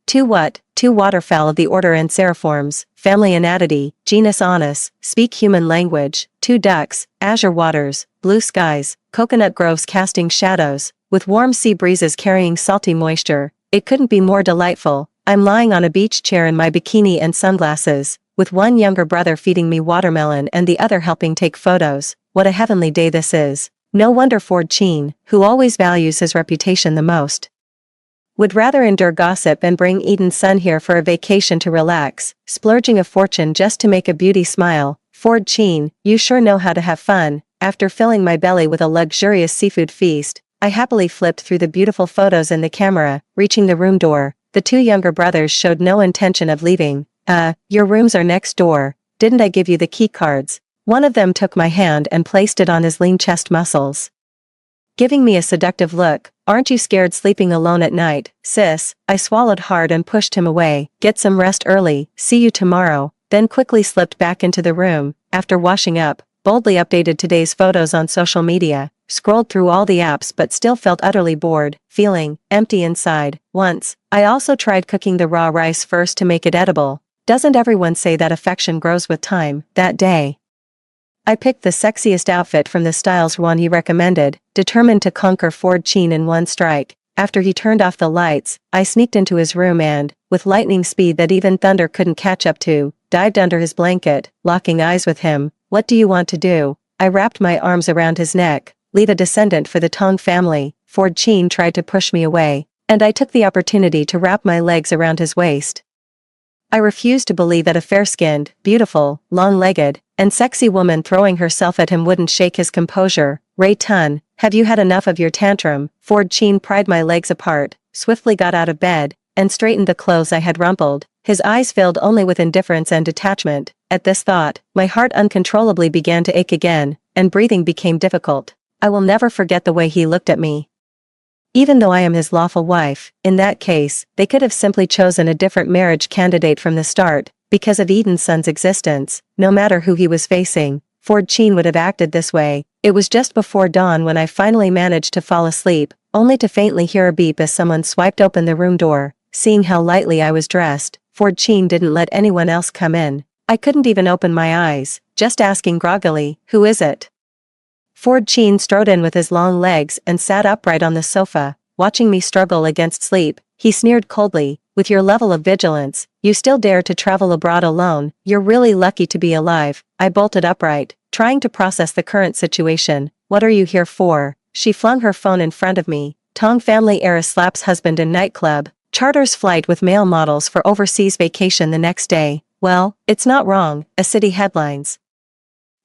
Two what? Two waterfowl of the order Anseriformes, family Anatidae, genus Anas, speak human language. Two ducks, azure waters, blue skies, coconut groves casting shadows, with warm sea breezes carrying salty moisture. It couldn't be more delightful. I'm lying on a beach chair in my bikini and sunglasses, with one younger brother feeding me watermelon and the other helping take photos. What a heavenly day this is. No wonder Ford Sheen, who always values his reputation the most, would rather endure gossip and bring Eden's son here for a vacation to relax, splurging a fortune just to make a beauty smile. Ford Sheen, you sure know how to have fun. After filling my belly with a luxurious seafood feast, I happily flipped through the beautiful photos in the camera. Reaching the room door, the two younger brothers showed no intention of leaving. Your rooms are next door. Didn't I give you the key cards? One of them took my hand and placed it on his lean chest muscles, giving me a seductive look. Aren't you scared sleeping alone at night, sis? I swallowed hard and pushed him away. Get some rest early, see you tomorrow. Then quickly slipped back into the room. After washing up, boldly updated today's photos on social media, scrolled through all the apps but still felt utterly bored, feeling empty inside. Once, I also tried cooking the raw rice first to make it edible. Doesn't everyone say that affection grows with time? That day, I picked the sexiest outfit from the styles Ruanhee recommended, determined to conquer Ford Sheen in one strike. After he turned off the lights, I sneaked into his room and, with lightning speed that even thunder couldn't catch up to, dived under his blanket, locking eyes with him. What do you want to do? I wrapped my arms around his neck. Leave a descendant for the Tong family. Ford Sheen tried to push me away, and I took the opportunity to wrap my legs around his waist. I refused to believe that a fair-skinned, beautiful, long-legged, and sexy woman throwing herself at him wouldn't shake his composure. Ray Tun, have you had enough of your tantrum? Ford Sheen pried my legs apart, swiftly got out of bed, and straightened the clothes I had rumpled. His eyes filled only with indifference and detachment. At this thought, my heart uncontrollably began to ache again, and breathing became difficult. I will never forget the way he looked at me. Even though I am his lawful wife, in that case, they could have simply chosen a different marriage candidate from the start. Because of Eden's son's existence, no matter who he was facing, Ford Sheen would have acted this way. It was just before dawn when I finally managed to fall asleep, only to faintly hear a beep as someone swiped open the room door. Seeing how lightly I was dressed, Ford Sheen didn't let anyone else come in. I couldn't even open my eyes, just asking groggily, "Who is it?" Ford Sheen strode in with his long legs and sat upright on the sofa, watching me struggle against sleep. He sneered coldly, "With your level of vigilance, you still dare to travel abroad alone. You're really lucky to be alive." I bolted upright, trying to process the current situation. "What are you here for?" She flung her phone in front of me. "Tong family heiress slaps husband in nightclub. Charters flight with male models for overseas vacation the next day." Well, it's not wrong. A city headlines.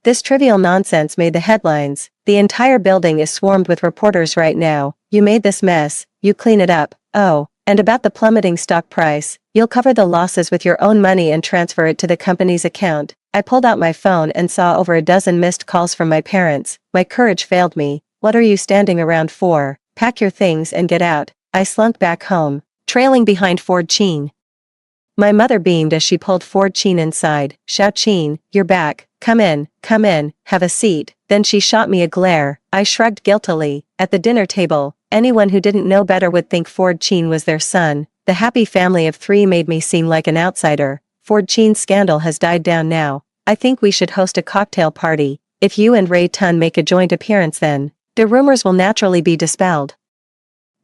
This trivial nonsense made the headlines. The entire building is swarmed with reporters right now. You made this mess, you clean it up. Oh, and about the plummeting stock price, you'll cover the losses with your own money and transfer it to the company's account. I pulled out my phone and saw over a dozen missed calls from my parents. My courage failed me. What are you standing around for? Pack your things and get out. I slunk back home, trailing behind Ford Sheen. My mother beamed as she pulled Ford Sheen inside. "Xiao Sheen, you're back. Come in, have a seat." Then she shot me a glare. I shrugged guiltily. At the dinner table, anyone who didn't know better would think Ford Sheen was their son. The happy family of three made me seem like an outsider. Ford Sheen's scandal has died down now. I think we should host a cocktail party. If you and Ray Tun make a joint appearance, then the rumors will naturally be dispelled.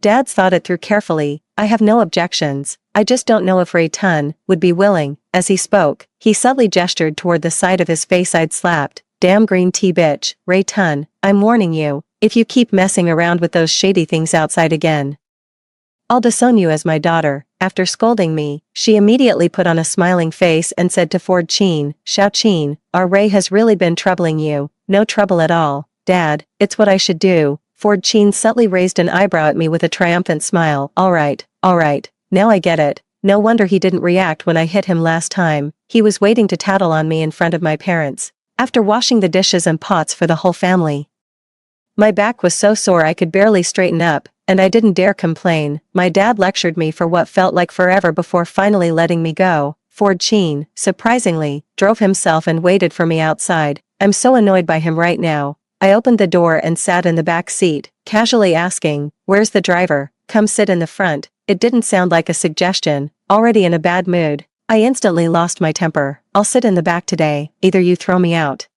Dad thought it through carefully. I have no objections. I just don't know if Ray Tun would be willing. As he spoke, he subtly gestured toward the side of his face I'd slapped. "Damn green tea bitch, Ray Tun, I'm warning you, if you keep messing around with those shady things outside again, I'll disown you as my daughter." After scolding me, she immediately put on a smiling face and said to Ford Sheen, "Xiao Sheen, our Ray has really been troubling you." no trouble at all, Dad, it's what I should do. Ford Sheen subtly raised an eyebrow at me with a triumphant smile. All right, now I get it. No wonder he didn't react when I hit him last time. He was waiting to tattle on me in front of my parents, after washing the dishes and pots for the whole family. My back was so sore I could barely straighten up, and I didn't dare complain. My dad lectured me for what felt like forever before finally letting me go. Ford Sheen, surprisingly, drove himself and waited for me outside. I'm so annoyed by him right now. I opened the door and sat in the back seat, casually asking, "Where's the driver? Come sit in the front." It didn't sound like a suggestion. Already in a bad mood, I instantly lost my temper. "I'll sit in the back today, either you throw me out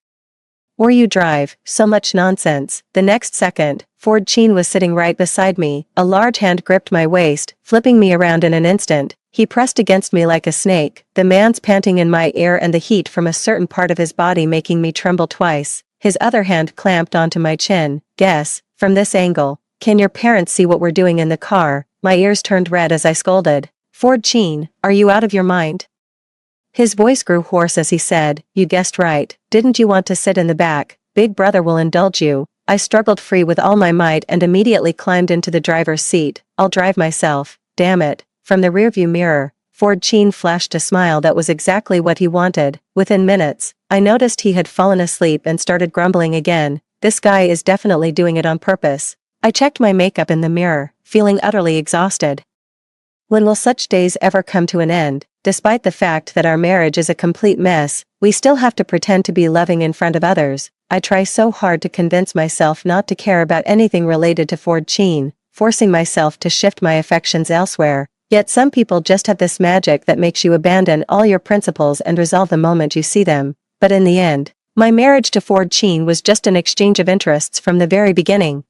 or you drive." So much nonsense. The next second, Ford Sheen was sitting right beside me. A large hand gripped my waist, flipping me around in an instant. He pressed against me like a snake, the man's panting in my ear and the heat from a certain part of his body making me tremble twice. His other hand clamped onto my chin. "Guess, from this angle, can your parents see what we're doing in the car?" My ears turned red as I scolded. "Ford Sheen, are you out of your mind?" His voice grew hoarse as he said, "You guessed right. Didn't you want to sit in the back? Big brother will indulge you." I struggled free with all my might and immediately climbed into the driver's seat. "I'll drive myself, damn it." From the rearview mirror, Ford Sheen flashed a smile that was exactly what he wanted. Within minutes, I noticed he had fallen asleep and started grumbling again. This guy is definitely doing it on purpose. I checked my makeup in the mirror, feeling utterly exhausted. When will such days ever come to an end? Despite the fact that our marriage is a complete mess, we still have to pretend to be loving in front of others. I try so hard to convince myself not to care about anything related to Ford Sheen, forcing myself to shift my affections elsewhere. Yet some people just have this magic that makes you abandon all your principles and resolve the moment you see them. But in the end, my marriage to Ford Sheen was just an exchange of interests from the very beginning.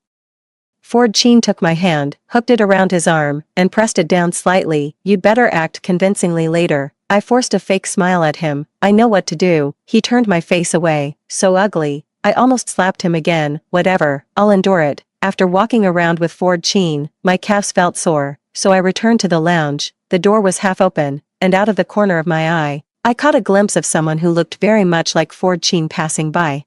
Ford Sheen took my hand, hooked it around his arm, and pressed it down slightly. "You'd better act convincingly later." I forced a fake smile at him. "I know what to do." He turned my face away, so ugly. I almost slapped him again. "Whatever, I'll endure it." After walking around with Ford Sheen, my calves felt sore, so I returned to the lounge. The door was half open, and out of the corner of my eye, I caught a glimpse of someone who looked very much like Ford Sheen passing by.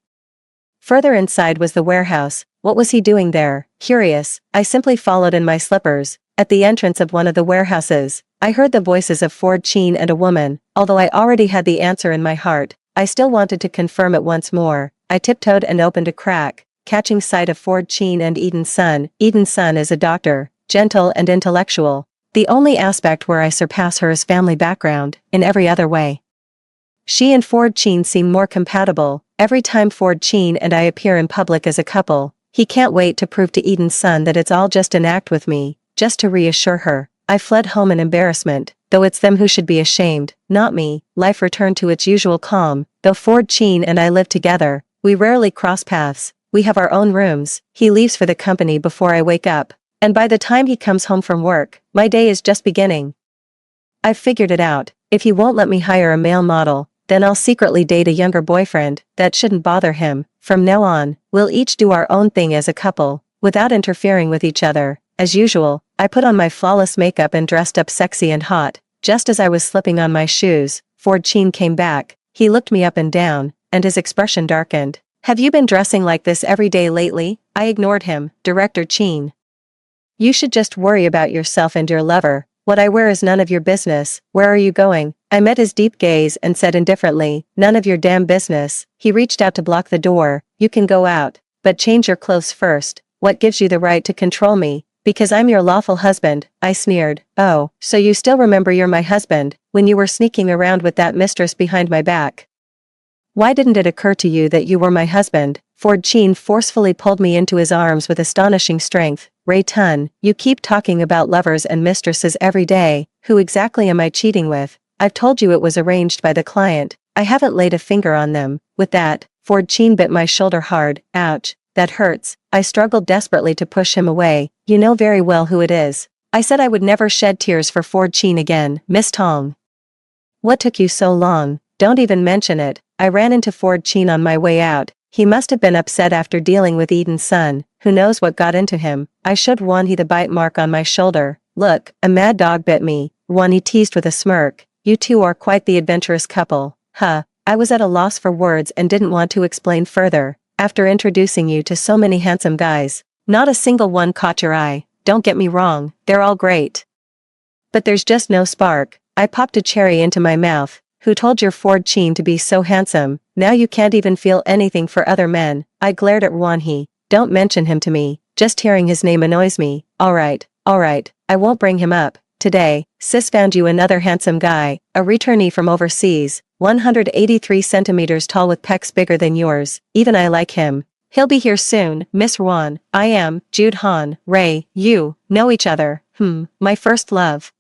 Further inside was the warehouse. What was he doing there? Curious, I simply followed in my slippers. At the entrance of one of the warehouses, I heard the voices of Ford Sheen and a woman. Although I already had the answer in my heart, I still wanted to confirm it once more. I tiptoed and opened a crack, catching sight of Ford Sheen and Eden's son. Eden's son is a doctor, gentle and intellectual. The only aspect where I surpass her is family background, in every other way. She and Ford Sheen seem more compatible. Every time Ford Sheen and I appear in public as a couple, he can't wait to prove to Eden's son that it's all just an act with me, just to reassure her. I fled home in embarrassment, though it's them who should be ashamed, not me. Life returned to its usual calm. Though Ford Sheen and I live together, we rarely cross paths. We have our own rooms. He leaves for the company before I wake up, and by the time he comes home from work, my day is just beginning. I've figured it out. If he won't let me hire a male model, then I'll secretly date a younger boyfriend. That shouldn't bother him. From now on, we'll each do our own thing as a couple, without interfering with each other. As usual, I put on my flawless makeup and dressed up sexy and hot. Just as I was slipping on my shoes, Ford Sheen came back. He looked me up and down, and his expression darkened. "Have you been dressing like this every day lately?" I ignored him. "Director Sheen, you should just worry about yourself and your lover. What I wear is none of your business. Where are you going?" I met his deep gaze and said indifferently, "None of your damn business." He reached out to block the door. "You can go out, but change your clothes first." "What gives you the right to control me?" "Because I'm your lawful husband," I sneered. "Oh, so you still remember you're my husband, when you were sneaking around with that mistress behind my back? Why didn't it occur to you that you were my husband?" Ford Sheen forcefully pulled me into his arms with astonishing strength. "Ray Tun, you keep talking about lovers and mistresses every day. Who exactly am I cheating with? I've told you it was arranged by the client. I haven't laid a finger on them." With that, Ford Sheen bit my shoulder hard. "Ouch, that hurts." I struggled desperately to push him away. "You know very well who it is." I said I would never shed tears for Ford Sheen again. "Miss Tong, what took you so long?" "Don't even mention it." I ran into Ford Sheen on my way out. He must have been upset after dealing with Eden's son. Who knows what got into him. I showed Juan the bite mark on my shoulder. "Look, a mad dog bit me." Juan teased with a smirk. "You two are quite the adventurous couple." Huh. I was at a loss for words and didn't want to explain further. after introducing you to so many handsome guys. Not a single one caught your eye. Don't get me wrong, they're all great. But there's just no spark. I popped a cherry into my mouth. Who told your Ford Sheen to be so handsome? Now you can't even feel anything for other men. I glared at Juanhi. Don't mention him to me. Just hearing his name annoys me. Alright, I won't bring him up. Today, sis found you another handsome guy, a returnee from overseas, 183 centimeters tall with pecs bigger than yours. Even I like him. He'll be here soon, Miss Juan. I am, Jude Han. Ray, you know each other. My first love.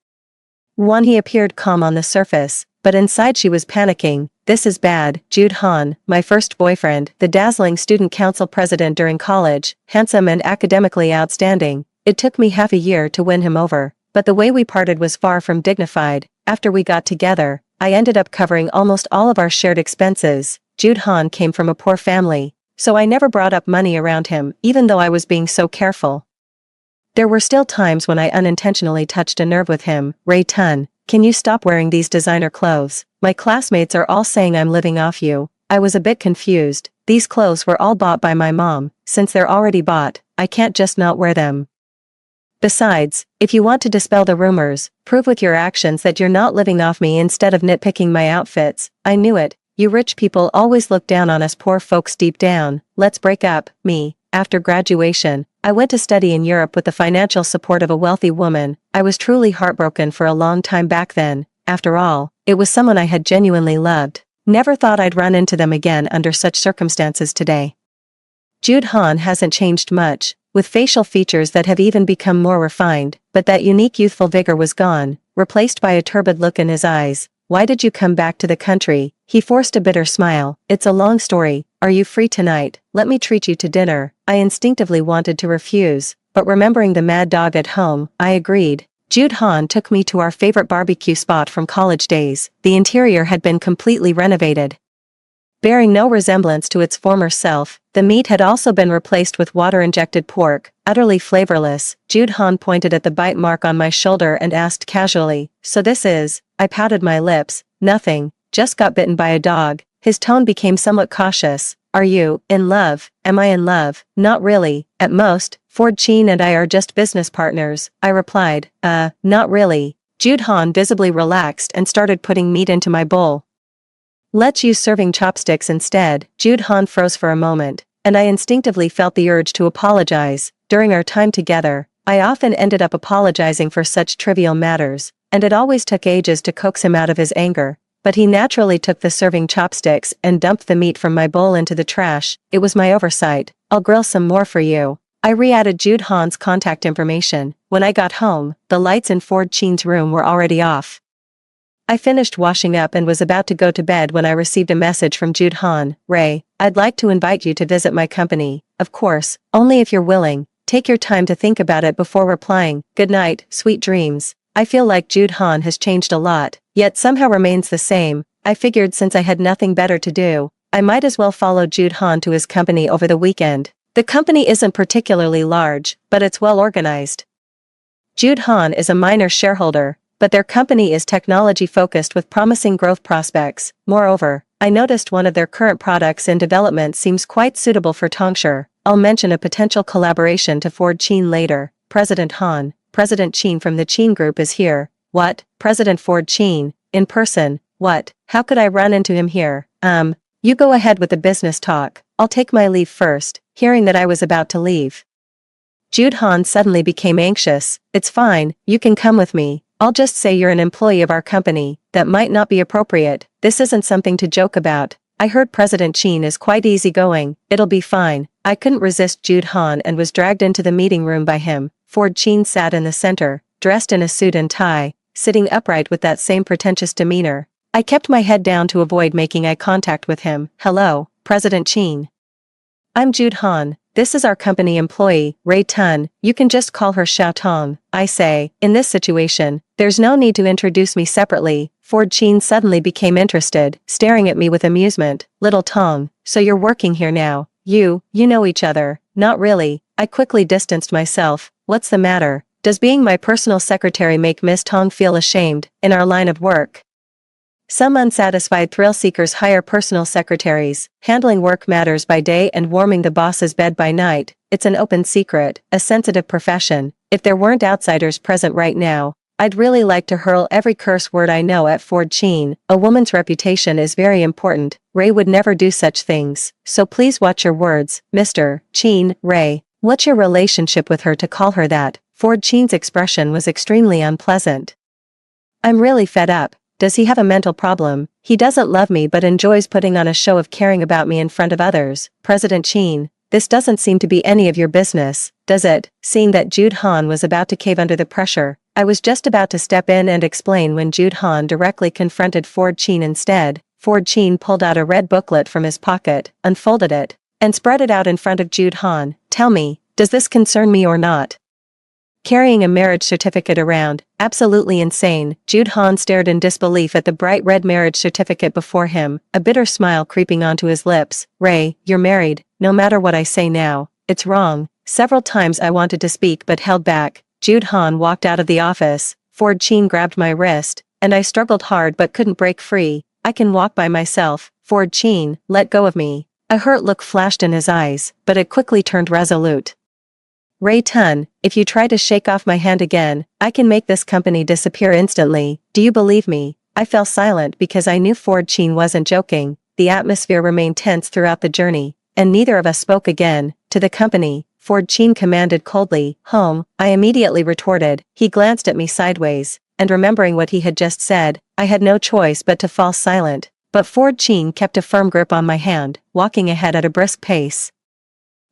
Juanhi appeared calm on the surface, but inside she was panicking. This is bad. Jude Han, my first boyfriend, the dazzling student council president during college, handsome and academically outstanding. It took me half a year to win him over, but the way we parted was far from dignified. After we got together, I ended up covering almost all of our shared expenses. Jude Han came from a poor family, so I never brought up money around him, even though I was being so careful. There were still times when I unintentionally touched a nerve with him. Ray Tun, can you stop wearing these designer clothes? My classmates are all saying I'm living off you. I was a bit confused. These clothes were all bought by my mom. Since they're already bought, I can't just not wear them. Besides, if you want to dispel the rumors, prove with your actions that you're not living off me instead of nitpicking my outfits. I knew it. You rich people always look down on us poor folks deep down. Let's break up. Me. After graduation, I went to study in Europe with the financial support of a wealthy woman. I was truly heartbroken for a long time back then. After all, it was someone I had genuinely loved. Never thought I'd run into them again under such circumstances today. Jude Han hasn't changed much, with facial features that have even become more refined, but that unique youthful vigor was gone, replaced by a turbid look in his eyes. Why did you come back to the country? He forced a bitter smile. It's a long story. Are you free tonight? Let me treat you to dinner. I instinctively wanted to refuse, but remembering the mad dog at home, I agreed. Jude Han took me to our favorite barbecue spot from college days. The interior had been completely renovated. Bearing no resemblance to its former self, the meat had also been replaced with water-injected pork, utterly flavorless. Jude Han pointed at the bite mark on my shoulder and asked casually, "So this is?" I pouted my lips. "Nothing, just got bitten by a dog." His tone became somewhat cautious. "Are you in love?" "Am I in love? Not really. At most, Ford Sheen and I are just business partners," I replied. Not really." Jude Han visibly relaxed and started putting meat into my bowl. "Let's use serving chopsticks instead." Jude Han froze for a moment, and I instinctively felt the urge to apologize. During our time together, I often ended up apologizing for such trivial matters, and it always took ages to coax him out of his anger. But he naturally took the serving chopsticks and dumped the meat from my bowl into the trash. It was my oversight. "I'll grill some more for you." I re-added Jude Han's contact information. When I got home, the lights in Ford Sheen's room were already off. I finished washing up and was about to go to bed when I received a message from Jude Han. "Ray, I'd like to invite you to visit my company. Of course, only if you're willing. Take your time to think about it before replying. Good night, sweet dreams." I feel like Jude Han has changed a lot, yet somehow remains the same. I figured since I had nothing better to do, I might as well follow Jude Han to his company over the weekend. The company isn't particularly large, but it's well organized. Jude Han is a minor shareholder, but their company is technology-focused with promising growth prospects. Moreover, I noticed one of their current products in development seems quite suitable for Tongshire. I'll mention a potential collaboration to Ford Sheen later. President Han. President Sheen from the Sheen Group is here. What? President Ford Sheen? In person? What? How could I run into him here? You go ahead with the business talk. I'll take my leave first." Hearing that I was about to leave, Jude Han suddenly became anxious. "It's fine, you can come with me. I'll just say you're an employee of our company." "That might not be appropriate. This isn't something to joke about. I heard President Sheen is quite easygoing. It'll be fine." I couldn't resist Jude Han and was dragged into the meeting room by him. Ford Sheen sat in the center, dressed in a suit and tie, sitting upright with that same pretentious demeanor. I kept my head down to avoid making eye contact with him. "Hello, President Sheen. I'm Jude Han. This is our company employee, Ray Tun. You can just call her Xiao Tong." I say, in this situation, there's no need to introduce me separately. Ford Sheen suddenly became interested, staring at me with amusement. "Little Tong, so you're working here now. You know each other." "Not really." I quickly distanced myself. "What's the matter? Does being my personal secretary make Miss Tong feel ashamed, in our line of work?" Some unsatisfied thrill seekers hire personal secretaries, handling work matters by day and warming the boss's bed by night. It's an open secret, a sensitive profession. If there weren't outsiders present right now, I'd really like to hurl every curse word I know at Ford Sheen. A woman's reputation is very important. Ray would never do such things, so please watch your words, Mr. Sheen. Ray, what's your relationship with her to call her that? Ford Sheen's expression was extremely unpleasant. I'm really fed up. Does he have a mental problem? He doesn't love me but enjoys putting on a show of caring about me in front of others. President Sheen, this doesn't seem to be any of your business, does it? Seeing that Jude Han was about to cave under the pressure, I was just about to step in and explain when Jude Han directly confronted Ford Sheen instead. Ford Sheen pulled out a red booklet from his pocket, unfolded it, and spread it out in front of Jude Han. Tell me, does this concern me or not? Carrying a marriage certificate around, absolutely insane. Jude Han stared in disbelief at the bright red marriage certificate before him, a bitter smile creeping onto his lips. Ray, you're married. No matter what I say now, it's wrong. Several times I wanted to speak but held back. Jude Han walked out of the office. Ford Sheen grabbed my wrist, and I struggled hard but couldn't break free. I can walk by myself. Ford Sheen, let go of me. A hurt look flashed in his eyes, but it quickly turned resolute. Ray Tun, if you try to shake off my hand again, I can make this company disappear instantly. Do you believe me? I fell silent because I knew Ford Sheen wasn't joking. The atmosphere remained tense throughout the journey, and neither of us spoke again. To the company, Ford Sheen commanded coldly. Home, I immediately retorted. He glanced at me sideways, and remembering what he had just said, I had no choice but to fall silent. But Ford Sheen kept a firm grip on my hand, walking ahead at a brisk pace.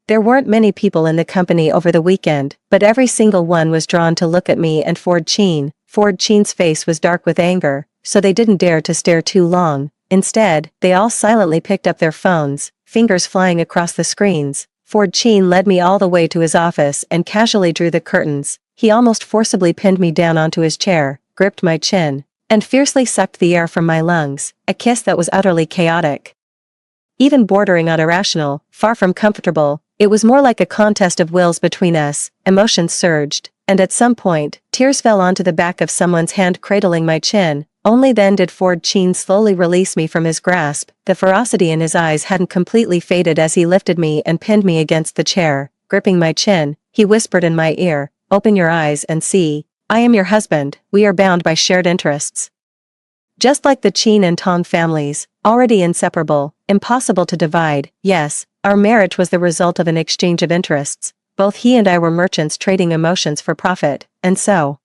There weren't many people in the company over the weekend, but every single one was drawn to look at me and Ford Sheen. Ford Sheen's face was dark with anger, so they didn't dare to stare too long. Instead, they all silently picked up their phones, fingers flying across the screens. Ford Sheen led me all the way to his office and casually drew the curtains. He almost forcibly pinned me down onto his chair, gripped my chin, and fiercely sucked the air from my lungs, a kiss that was utterly chaotic. Even bordering on irrational, far from comfortable, it was more like a contest of wills between us. Emotions surged, and at some point, tears fell onto the back of someone's hand cradling my chin. Only then did Ford Sheen slowly release me from his grasp. The ferocity in his eyes hadn't completely faded as he lifted me and pinned me against the chair. Gripping my chin, he whispered in my ear, "Open your eyes and see. I am your husband. We are bound by shared interests." Just like the Sheen and Tong families, already inseparable, impossible to divide. Yes, our marriage was the result of an exchange of interests. Both he and I were merchants trading emotions for profit, and so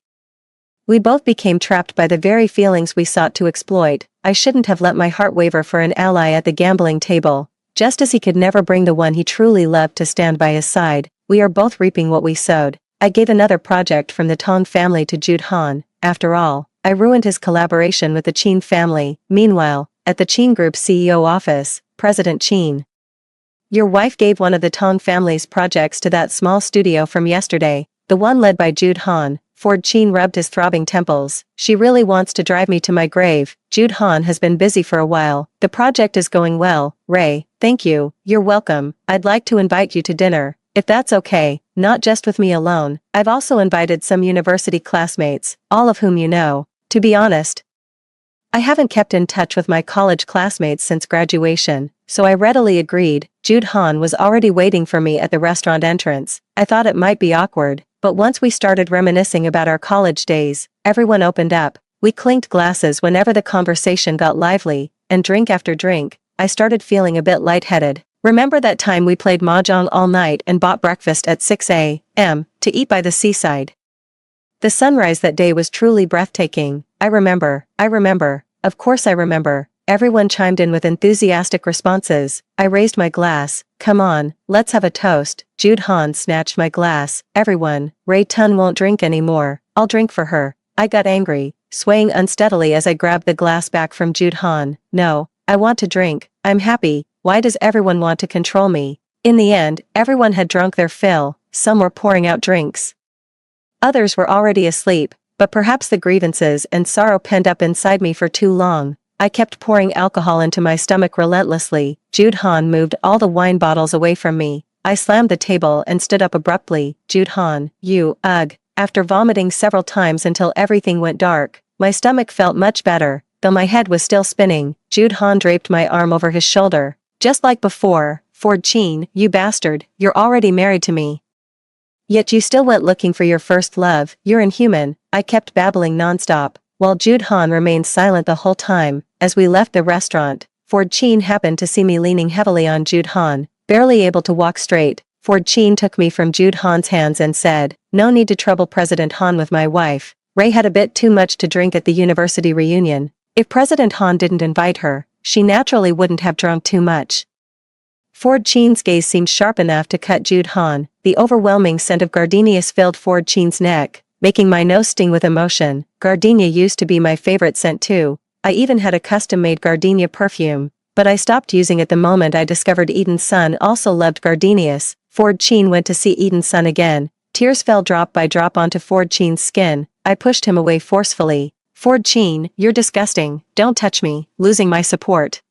we both became trapped by the very feelings we sought to exploit. I shouldn't have let my heart waver for an ally at the gambling table. Just as he could never bring the one he truly loved to stand by his side, we are both reaping what we sowed. I gave another project from the Tong family to Jude Han. After all, I ruined his collaboration with the Sheen family. Meanwhile, at the Sheen Group's CEO office, President Sheen, your wife gave one of the Tong family's projects to that small studio from yesterday, the one led by Jude Han. Ford Sheen rubbed his throbbing temples. She really wants to drive me to my grave. Jude Han has been busy for a while. The project is going well. Ray, thank you. You're welcome. I'd like to invite you to dinner, if that's okay, not just with me alone. I've also invited some university classmates, all of whom you know. To be honest, I haven't kept in touch with my college classmates since graduation, so I readily agreed. Jude Han was already waiting for me at the restaurant entrance. I thought it might be awkward, but once we started reminiscing about our college days, everyone opened up. We clinked glasses whenever the conversation got lively, and drink after drink, I started feeling a bit lightheaded. Remember that time we played mahjong all night and bought breakfast at 6 a.m. to eat by the seaside? The sunrise that day was truly breathtaking. I remember. Of course I remember. Everyone chimed in with enthusiastic responses. I raised my glass. Come on, let's have a toast. Jude Han snatched my glass. Everyone, Ray Tun won't drink anymore. I'll drink for her. I got angry, swaying unsteadily as I grabbed the glass back from Jude Han. No, I want to drink. I'm happy. Why does everyone want to control me? In the end, everyone had drunk their fill. Some were pouring out drinks. Others were already asleep, but perhaps the grievances and sorrow pent up inside me for too long. I kept pouring alcohol into my stomach relentlessly. Jude Han moved all the wine bottles away from me. I slammed the table and stood up abruptly. Jude Han, you, ugh. After vomiting several times until everything went dark, my stomach felt much better. though my head was still spinning, Jude Han draped my arm over his shoulder. Just like before, Ford Chin, you bastard, you're already married to me. Yet you still went looking for your first love, you're inhuman, I kept babbling nonstop, while Jude Han remained silent the whole time. As we left the restaurant, Ford Chin happened to see me leaning heavily on Jude Han, barely able to walk straight. Ford Chin took me from Jude Han's hands and said, "No need to trouble President Han with my wife. Ray had a bit too much to drink at the university reunion. If President Han didn't invite her, she naturally wouldn't have drunk too much." Ford Chin's gaze seemed sharp enough to cut Jude Han. The overwhelming scent of gardenias filled Ford Chin's neck, making my nose sting with emotion. Gardenia used to be my favorite scent too. I even had a custom-made gardenia perfume, but I stopped using it the moment I discovered Eden's son also loved gardenias. Ford Chin went to see Eden's son again. Tears fell drop by drop onto Ford Chin's skin. I pushed him away forcefully. "Ford Chin, you're disgusting, don't touch me," losing my support.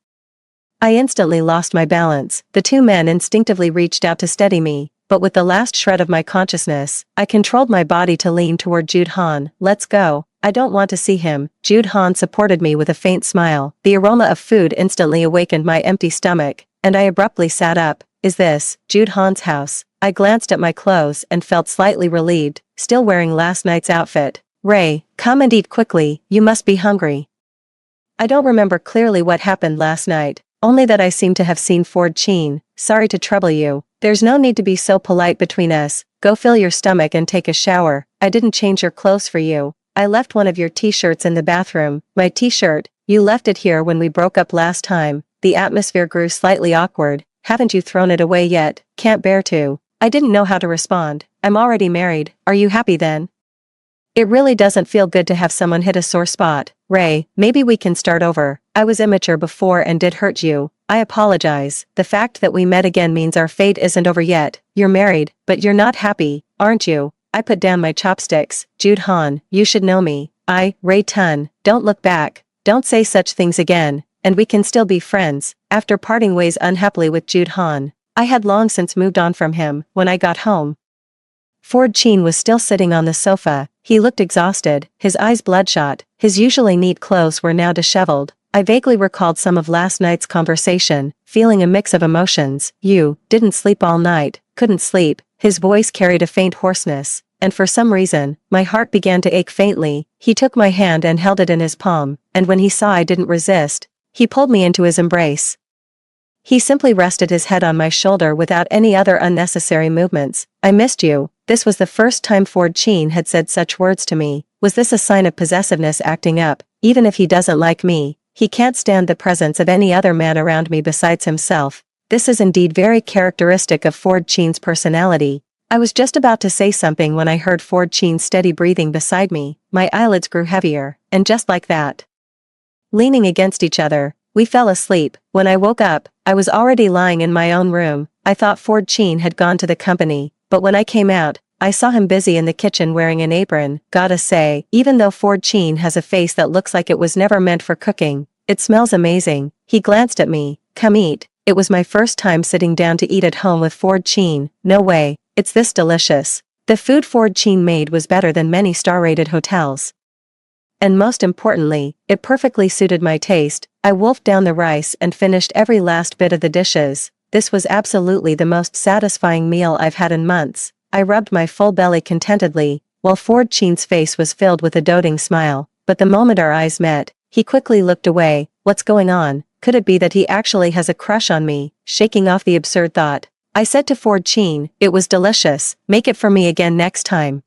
I instantly lost my balance. The two men instinctively reached out to steady me, but with the last shred of my consciousness, I controlled my body to lean toward Jude Han. "Let's go. I don't want to see him." Jude Han supported me with a faint smile. The aroma of food instantly awakened my empty stomach, and I abruptly sat up. "Is this Jude Han's house?" I glanced at my clothes and felt slightly relieved, still wearing last night's outfit. "Ray, come and eat quickly, you must be hungry." I don't remember clearly what happened last night, only that I seem to have seen Ford Chin. "Sorry to trouble you. There's no need to be so polite between us. Go fill your stomach and take a shower. I didn't change your clothes for you. I left one of your t-shirts in the bathroom." "My t-shirt? You left it here when we broke up last time." The atmosphere grew slightly awkward. "Haven't you thrown it away yet?" "Can't bear to." I didn't know how to respond. "I'm already married. Are you happy then?" It really doesn't feel good to have someone hit a sore spot. "Ray, maybe we can start over. I was immature before and did hurt you. I apologize. The fact that we met again means our fate isn't over yet. You're married, but you're not happy, aren't you?" I put down my chopsticks. "Jude Han, you should know me. Ray Tun, don't look back. Don't say such things again, and we can still be friends." After parting ways unhappily with Jude Han, I had long since moved on from him. When I got home, Ford Chin was still sitting on the sofa. He looked exhausted, his eyes bloodshot. His usually neat clothes were now disheveled. I vaguely recalled some of last night's conversation, feeling a mix of emotions. "You didn't sleep all night." "Couldn't sleep." His voice carried a faint hoarseness, and for some reason, my heart began to ache faintly. He took my hand and held it in his palm, and when he saw I didn't resist, he pulled me into his embrace. He simply rested his head on my shoulder without any other unnecessary movements. "I missed you." This was the first time Ford Chin had said such words to me. Was this a sign of possessiveness acting up? Even if he doesn't like me, he can't stand the presence of any other man around me besides himself. This is indeed very characteristic of Ford Chin's personality. I was just about to say something when I heard Ford Chin's steady breathing beside me. My eyelids grew heavier, and just like that, leaning against each other, we fell asleep. When I woke up, I was already lying in my own room. I thought Ford Chin had gone to the company, but when I came out, I saw him busy in the kitchen wearing an apron. Gotta say, even though Ford Chin has a face that looks like it was never meant for cooking, it smells amazing. He glanced at me. "Come eat." It was my first time sitting down to eat at home with Ford Chin. No way, it's this delicious. The food Ford Chin made was better than many star-rated hotels. And most importantly, it perfectly suited my taste. I wolfed down the rice and finished every last bit of the dishes. This was absolutely the most satisfying meal I've had in months. I rubbed my full belly contentedly, while Ford Chin's face was filled with a doting smile. But the moment our eyes met, he quickly looked away. What's going on? Could it be that he actually has a crush on me? Shaking off the absurd thought, I said to Ford Chin, "It was delicious. Make it for me again next time."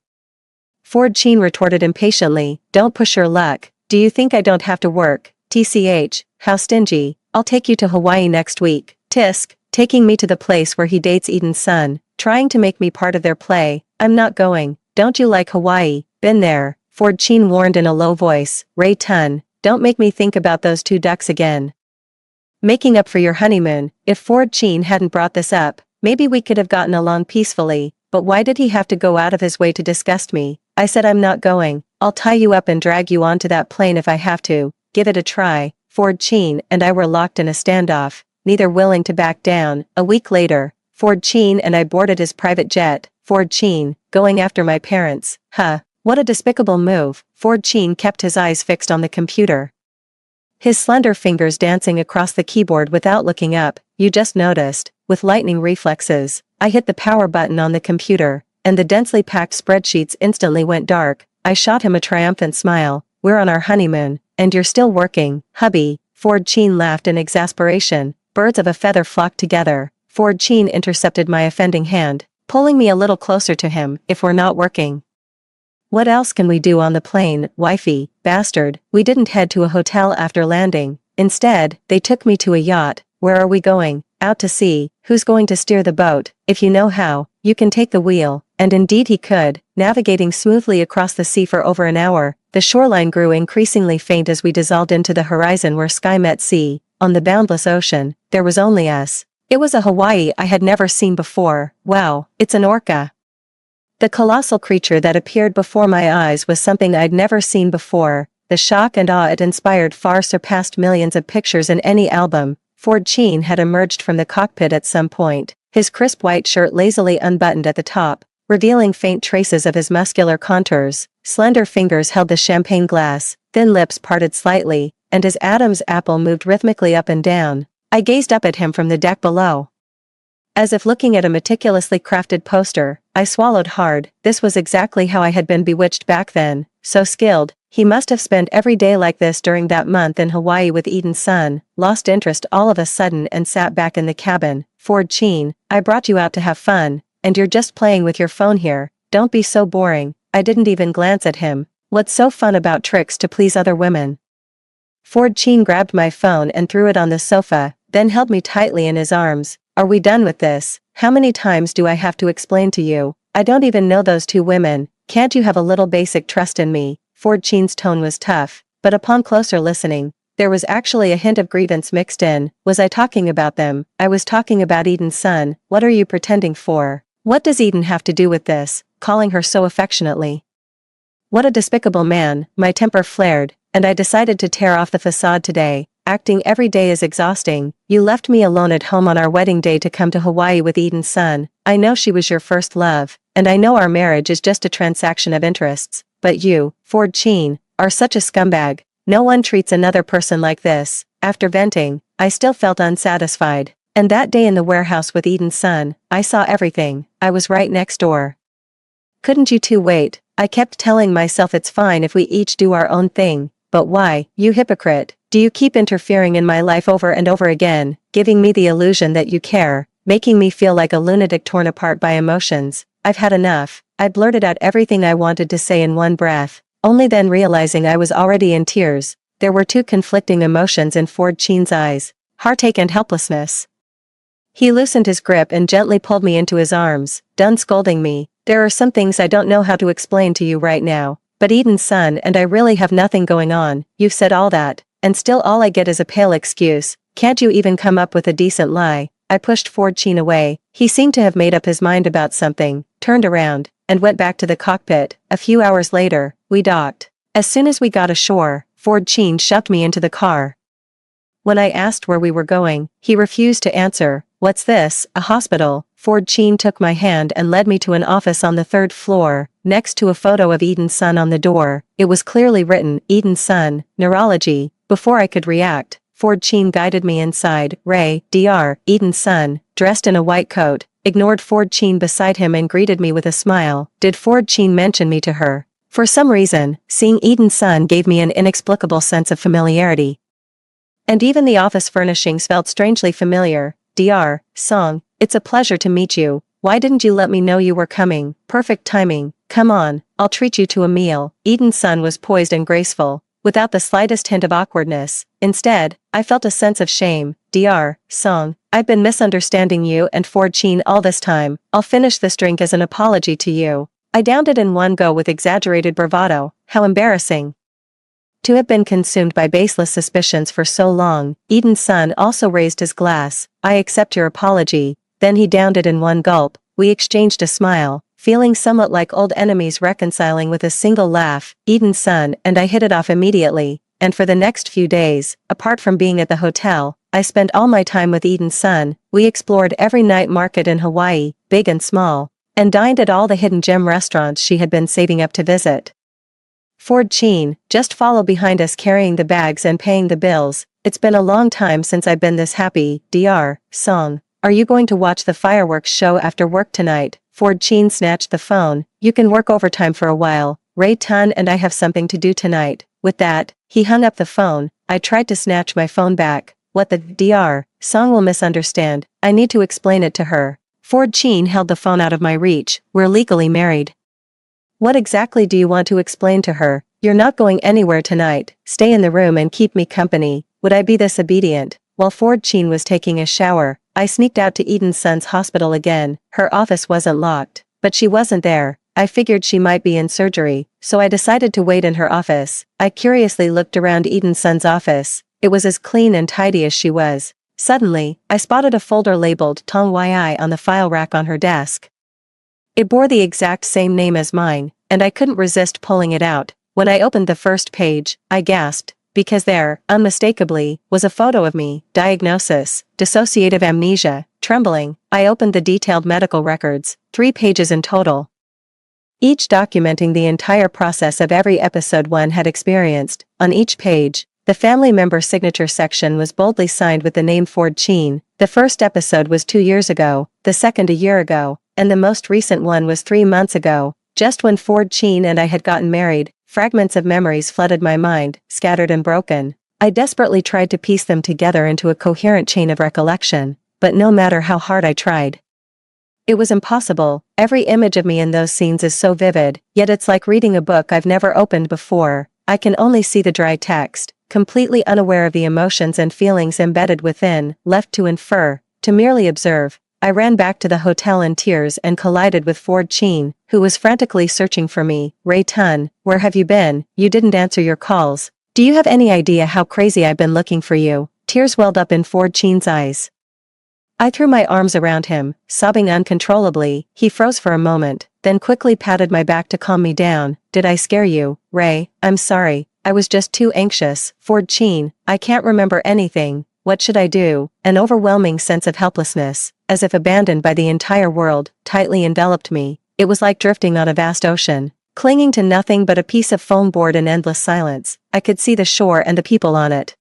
Ford Chin retorted impatiently, "Don't push your luck. Do you think I don't have to work? TCH, how stingy. I'll take you to Hawaii next week." Tisk, taking me to the place where he dates Eden's son, trying to make me part of their play. "I'm not going. Don't you like Hawaii?" "Been there," Ford Chin warned in a low voice. "Ray Tun, don't make me think about those two ducks again." Making up for your honeymoon. If Ford Chin hadn't brought this up, maybe we could have gotten along peacefully, but why did he have to go out of his way to disgust me? I said I'm not going. "I'll tie you up and drag you onto that plane if I have to." "Give it a try." Ford Chin and I were locked in a standoff, neither willing to back down. A week later, Ford Chin and I boarded his private jet. Ford Chin, going after my parents. Huh, what a despicable move. Ford Chin kept his eyes fixed on the computer. his slender fingers dancing across the keyboard without looking up. You just noticed. With lightning reflexes, I hit the power button on the computer, and the densely packed spreadsheets instantly went dark. I shot him a triumphant smile. We're on our honeymoon, and you're still working, hubby. Ford Cheen laughed in exasperation. Birds of a feather flocked together. Ford Cheen intercepted my offending hand, pulling me a little closer to him. If we're not working, what else can we do on the plane, wifey, bastard? We didn't head to a hotel after landing. Instead, they took me to a yacht. Where are we going? Out to sea. Who's going to steer the boat? If you know how, you can take the wheel. And indeed he could, navigating smoothly across the sea for over an hour. The shoreline grew increasingly faint as we dissolved into the horizon where sky met sea. On the boundless ocean, there was only us. It was a Hawaii I had never seen before. Wow, it's an orca. The colossal creature that appeared before my eyes was something I'd never seen before. The shock and awe it inspired far surpassed millions of pictures in any album. Ford Cheen had emerged from the cockpit at some point, his crisp white shirt lazily unbuttoned at the top, revealing faint traces of his muscular contours. Slender fingers held the champagne glass, thin lips parted slightly, and his Adam's apple moved rhythmically up and down. I gazed up at him from the deck below, as if looking at a meticulously crafted poster. I swallowed hard. This was exactly how I had been bewitched back then. So skilled. He must have spent every day like this during that month in Hawaii with Eden's son. Lost interest all of a sudden and sat back in the cabin. Ford Cheen, I brought you out to have fun, and you're just playing with your phone here. Don't be so boring. I didn't even glance at him. What's so fun about tricks to please other women? Ford Cheen grabbed my phone and threw it on the sofa, then held me tightly in his arms. Are we done with this? How many times do I have to explain to you? I don't even know those two women. Can't you have a little basic trust in me? Ford Cheen's tone was tough, but upon closer listening, there was actually a hint of grievance mixed in. Was I talking about them? I was talking about Eden's son. What are you pretending for? What does Eden have to do with this? Calling her so affectionately. What a despicable man. My temper flared, and I decided to tear off the facade today. Acting every day is exhausting. You left me alone at home on our wedding day to come to Hawaii with Eden's son. I know she was your first love, and I know our marriage is just a transaction of interests. But you, Ford Cheen, are such a scumbag. No one treats another person like this. After venting, I still felt unsatisfied. And that day in the warehouse with Eden's son, I saw everything. I was right next door. Couldn't you two wait? I kept telling myself it's fine if we each do our own thing. But why, you hypocrite? Do you keep interfering in my life over and over again, giving me the illusion that you care, making me feel like a lunatic torn apart by emotions? I've had enough. I blurted out everything I wanted to say in one breath, only then realizing I was already in tears. There were two conflicting emotions in Ford Cheen's eyes, heartache and helplessness. He loosened his grip and gently pulled me into his arms. Done scolding me. There are some things I don't know how to explain to you right now, but Eden's son and I really have nothing going on. You've said all that, and still all I get is a pale excuse. Can't you even come up with a decent lie? I pushed Ford Cheen away. He seemed to have made up his mind about something, turned around, and went back to the cockpit. A few hours later, we docked. As soon as we got ashore, Ford Cheen shoved me into the car. When I asked where we were going, he refused to answer. What's this, a hospital? Ford Cheen took my hand and led me to an office on the third floor, next to a photo of Eden's son on the door. It was clearly written, Eden's son, neurology. Before I could react, Ford Cheen guided me inside. Ray, Dr. Eden's son, dressed in a white coat, ignored Ford Cheen beside him and greeted me with a smile. Did Ford Cheen mention me to her? For some reason, seeing Eden's son gave me an inexplicable sense of familiarity. And even the office furnishings felt strangely familiar. Dr. Song, it's a pleasure to meet you. Why didn't you let me know you were coming? Perfect timing. Come on, I'll treat you to a meal. Eden's son was poised and graceful, without the slightest hint of awkwardness. Instead, I felt a sense of shame. Dr. Song, I've been misunderstanding you and Ford Cheen all this time. I'll finish this drink as an apology to you. I downed it in one go with exaggerated bravado. How embarrassing. To have been consumed by baseless suspicions for so long. Eden's son also raised his glass. I accept your apology. Then he downed it in one gulp. We exchanged a smile, feeling somewhat like old enemies reconciling with a single laugh. Eden's son and I hit it off immediately, and for the next few days, apart from being at the hotel, I spent all my time with Eden's son. We explored every night market in Hawaii, big and small, and dined at all the hidden gem restaurants she had been saving up to visit. Ford Cheen, just follow behind us carrying the bags and paying the bills. It's been a long time since I've been this happy. Dr. Song. Are you going to watch the fireworks show after work tonight? Ford Cheen snatched the phone. You can work overtime for a while. Ray Tan and I have something to do tonight. With that, he hung up the phone. I tried to snatch my phone back. What the Dr. Song will misunderstand. I need to explain it to her. Ford Cheen held the phone out of my reach. We're legally married. What exactly do you want to explain to her? You're not going anywhere tonight. Stay in the room and keep me company. Would I be this obedient? While Ford Cheen was taking a shower, I sneaked out to Eden's son's hospital again. Her office wasn't locked, but she wasn't there. I figured she might be in surgery, so I decided to wait in her office. I curiously looked around Eden's son's office. It was as clean and tidy as she was. Suddenly, I spotted a folder labeled Tong Yi on the file rack on her desk. It bore the exact same name as mine, and I couldn't resist pulling it out. When I opened the first page, I gasped, because there, unmistakably, was a photo of me. Diagnosis: dissociative amnesia. Trembling, I opened the detailed medical records, 3 pages in total, each documenting the entire process of every episode one had experienced. On each page, the family member signature section was boldly signed with the name Ford Cheen. The first episode was 2 years ago, the second a year ago, and the most recent one was 3 months ago, just when Ford Cheen and I had gotten married. Fragments of memories flooded my mind, scattered and broken. I desperately tried to piece them together into a coherent chain of recollection, but no matter how hard I tried, it was impossible. Every image of me in those scenes is so vivid, yet it's like reading a book I've never opened before. I can only see the dry text, completely unaware of the emotions and feelings embedded within, left to infer, to merely observe. I ran back to the hotel in tears and collided with Ford Cheen, who was frantically searching for me. Ray Tun, where have you been? You didn't answer your calls. Do you have any idea how crazy I've been looking for you? Tears welled up in Ford Cheen's eyes. I threw my arms around him, sobbing uncontrollably. He froze for a moment, then quickly patted my back to calm me down. Did I scare you, Ray? I'm sorry. I was just too anxious. Ford Cheen, I can't remember anything. What should I do? An overwhelming sense of helplessness, as if abandoned by the entire world, tightly enveloped me. It was like drifting on a vast ocean, clinging to nothing but a piece of foam board in endless silence. I could see the shore and the people on it,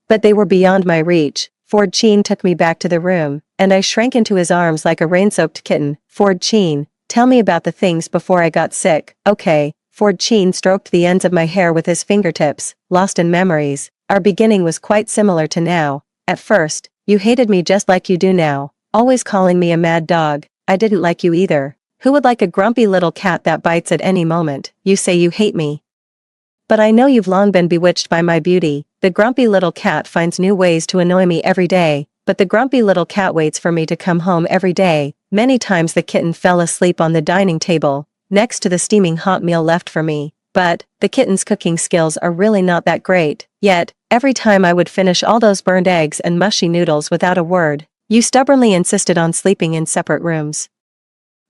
but they were beyond my reach. Ford Cheen took me back to the room, and I shrank into his arms like a rain-soaked kitten. Ford Cheen, tell me about the things before I got sick. Okay. Ford Cheen stroked the ends of my hair with his fingertips, lost in memories. Our beginning was quite similar to now. At first, you hated me just like you do now, always calling me a mad dog. I didn't like you either. Who would like a grumpy little cat that bites at any moment? You say you hate me, but I know you've long been bewitched by my beauty. The grumpy little cat finds new ways to annoy me every day, but the grumpy little cat waits for me to come home every day. Many times the kitten fell asleep on the dining table, next to the steaming hot meal left for me. But the kitten's cooking skills are really not that great. Yet, every time I would finish all those burned eggs and mushy noodles without a word, you stubbornly insisted on sleeping in separate rooms.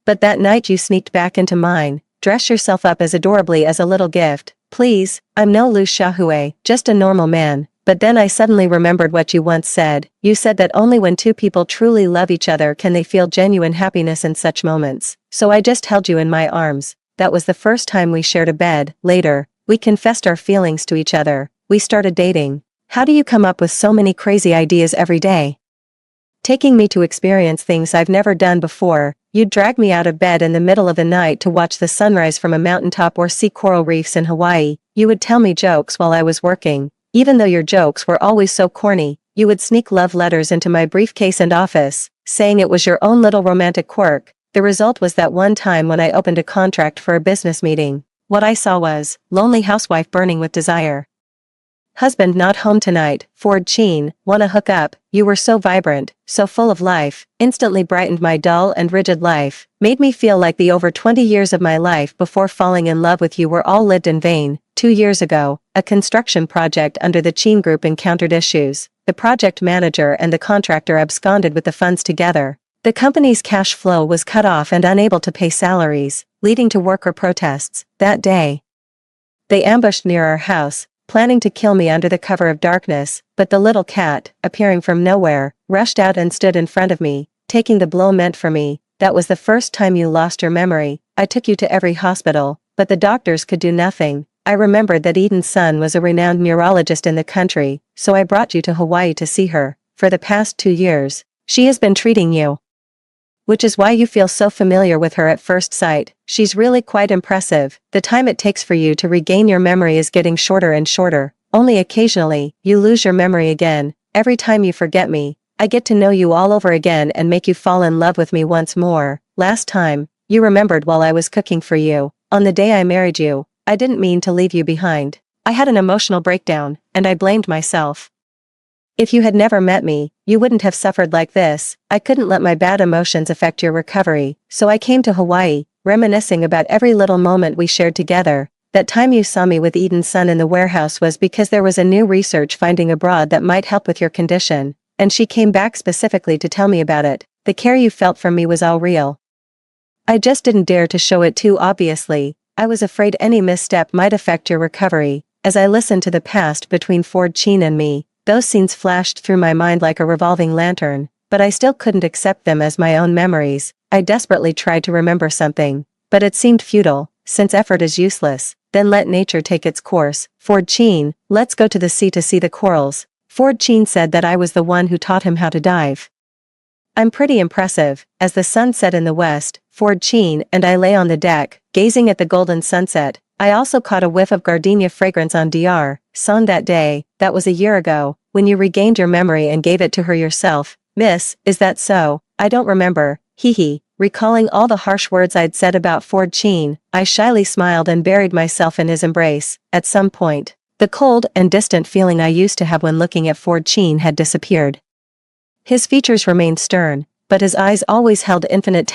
But that night you sneaked back into mine, dressed yourself up as adorably as a little gift. Please, I'm no Lu Xiaohui, just a normal man. But then I suddenly remembered what you once said. You said that only when two people truly love each other can they feel genuine happiness in such moments. So I just held you in my arms. That was the first time we shared a bed. Later, we confessed our feelings to each other. We started dating. How do you come up with so many crazy ideas every day? Taking me to experience things I've never done before. You'd drag me out of bed in the middle of the night to watch the sunrise from a mountaintop or see coral reefs in Hawaii. You would tell me jokes while I was working. Even though your jokes were always so corny, you would sneak love letters into my briefcase and office, saying it was your own little romantic quirk. The result was that one time when I opened a contract for a business meeting, what I saw was, lonely housewife burning with desire. Husband not home tonight. Ford Cheen, wanna hook up? You were so vibrant, so full of life, instantly brightened my dull and rigid life, made me feel like the over 20 years of my life before falling in love with you were all lived in vain. 2 years ago, a construction project under the Cheen Group encountered issues. The project manager and the contractor absconded with the funds together. The company's cash flow was cut off and unable to pay salaries, leading to worker protests. That day, they ambushed near our house, planning to kill me under the cover of darkness, but the little cat, appearing from nowhere, rushed out and stood in front of me, taking the blow meant for me. That was the first time you lost your memory. I took you to every hospital, but the doctors could do nothing. I remembered that Eden's son was a renowned neurologist in the country, so I brought you to Hawaii to see her. For the past 2 years, she has been treating you. Which is why you feel so familiar with her at first sight. She's really quite impressive. The time it takes for you to regain your memory is getting shorter and shorter. Only occasionally, you lose your memory again. Every time you forget me, I get to know you all over again and make you fall in love with me once more. Last time, you remembered while I was cooking for you. On the day I married you, I didn't mean to leave you behind. I had an emotional breakdown, and I blamed myself. If you had never met me, you wouldn't have suffered like this. I couldn't let my bad emotions affect your recovery, so I came to Hawaii, reminiscing about every little moment we shared together. That time you saw me with Eden's son in the warehouse was because there was a new research finding abroad that might help with your condition, and she came back specifically to tell me about it. The care you felt from me was all real. I just didn't dare to show it too obviously. I was afraid any misstep might affect your recovery. As I listened to the past between Ford Sheen and me, those scenes flashed through my mind like a revolving lantern, but I still couldn't accept them as my own memories. I desperately tried to remember something, but it seemed futile, since effort is useless. Then let nature take its course. Ford Sheen, let's go to the sea to see the corals. Ford Sheen said that I was the one who taught him how to dive. I'm pretty impressive. As the sun set in the west, Ford Sheen and I lay on the deck, gazing at the golden sunset. I also caught a whiff of gardenia fragrance on Dr. Son that day. That was a year ago, when you regained your memory and gave it to her yourself. Miss, is that so? I don't remember. Hee. Recalling all the harsh words I'd said about Ford Sheen, I shyly smiled and buried myself in his embrace. At some point, the cold and distant feeling I used to have when looking at Ford Sheen had disappeared. His features remained stern, but his eyes always held infinite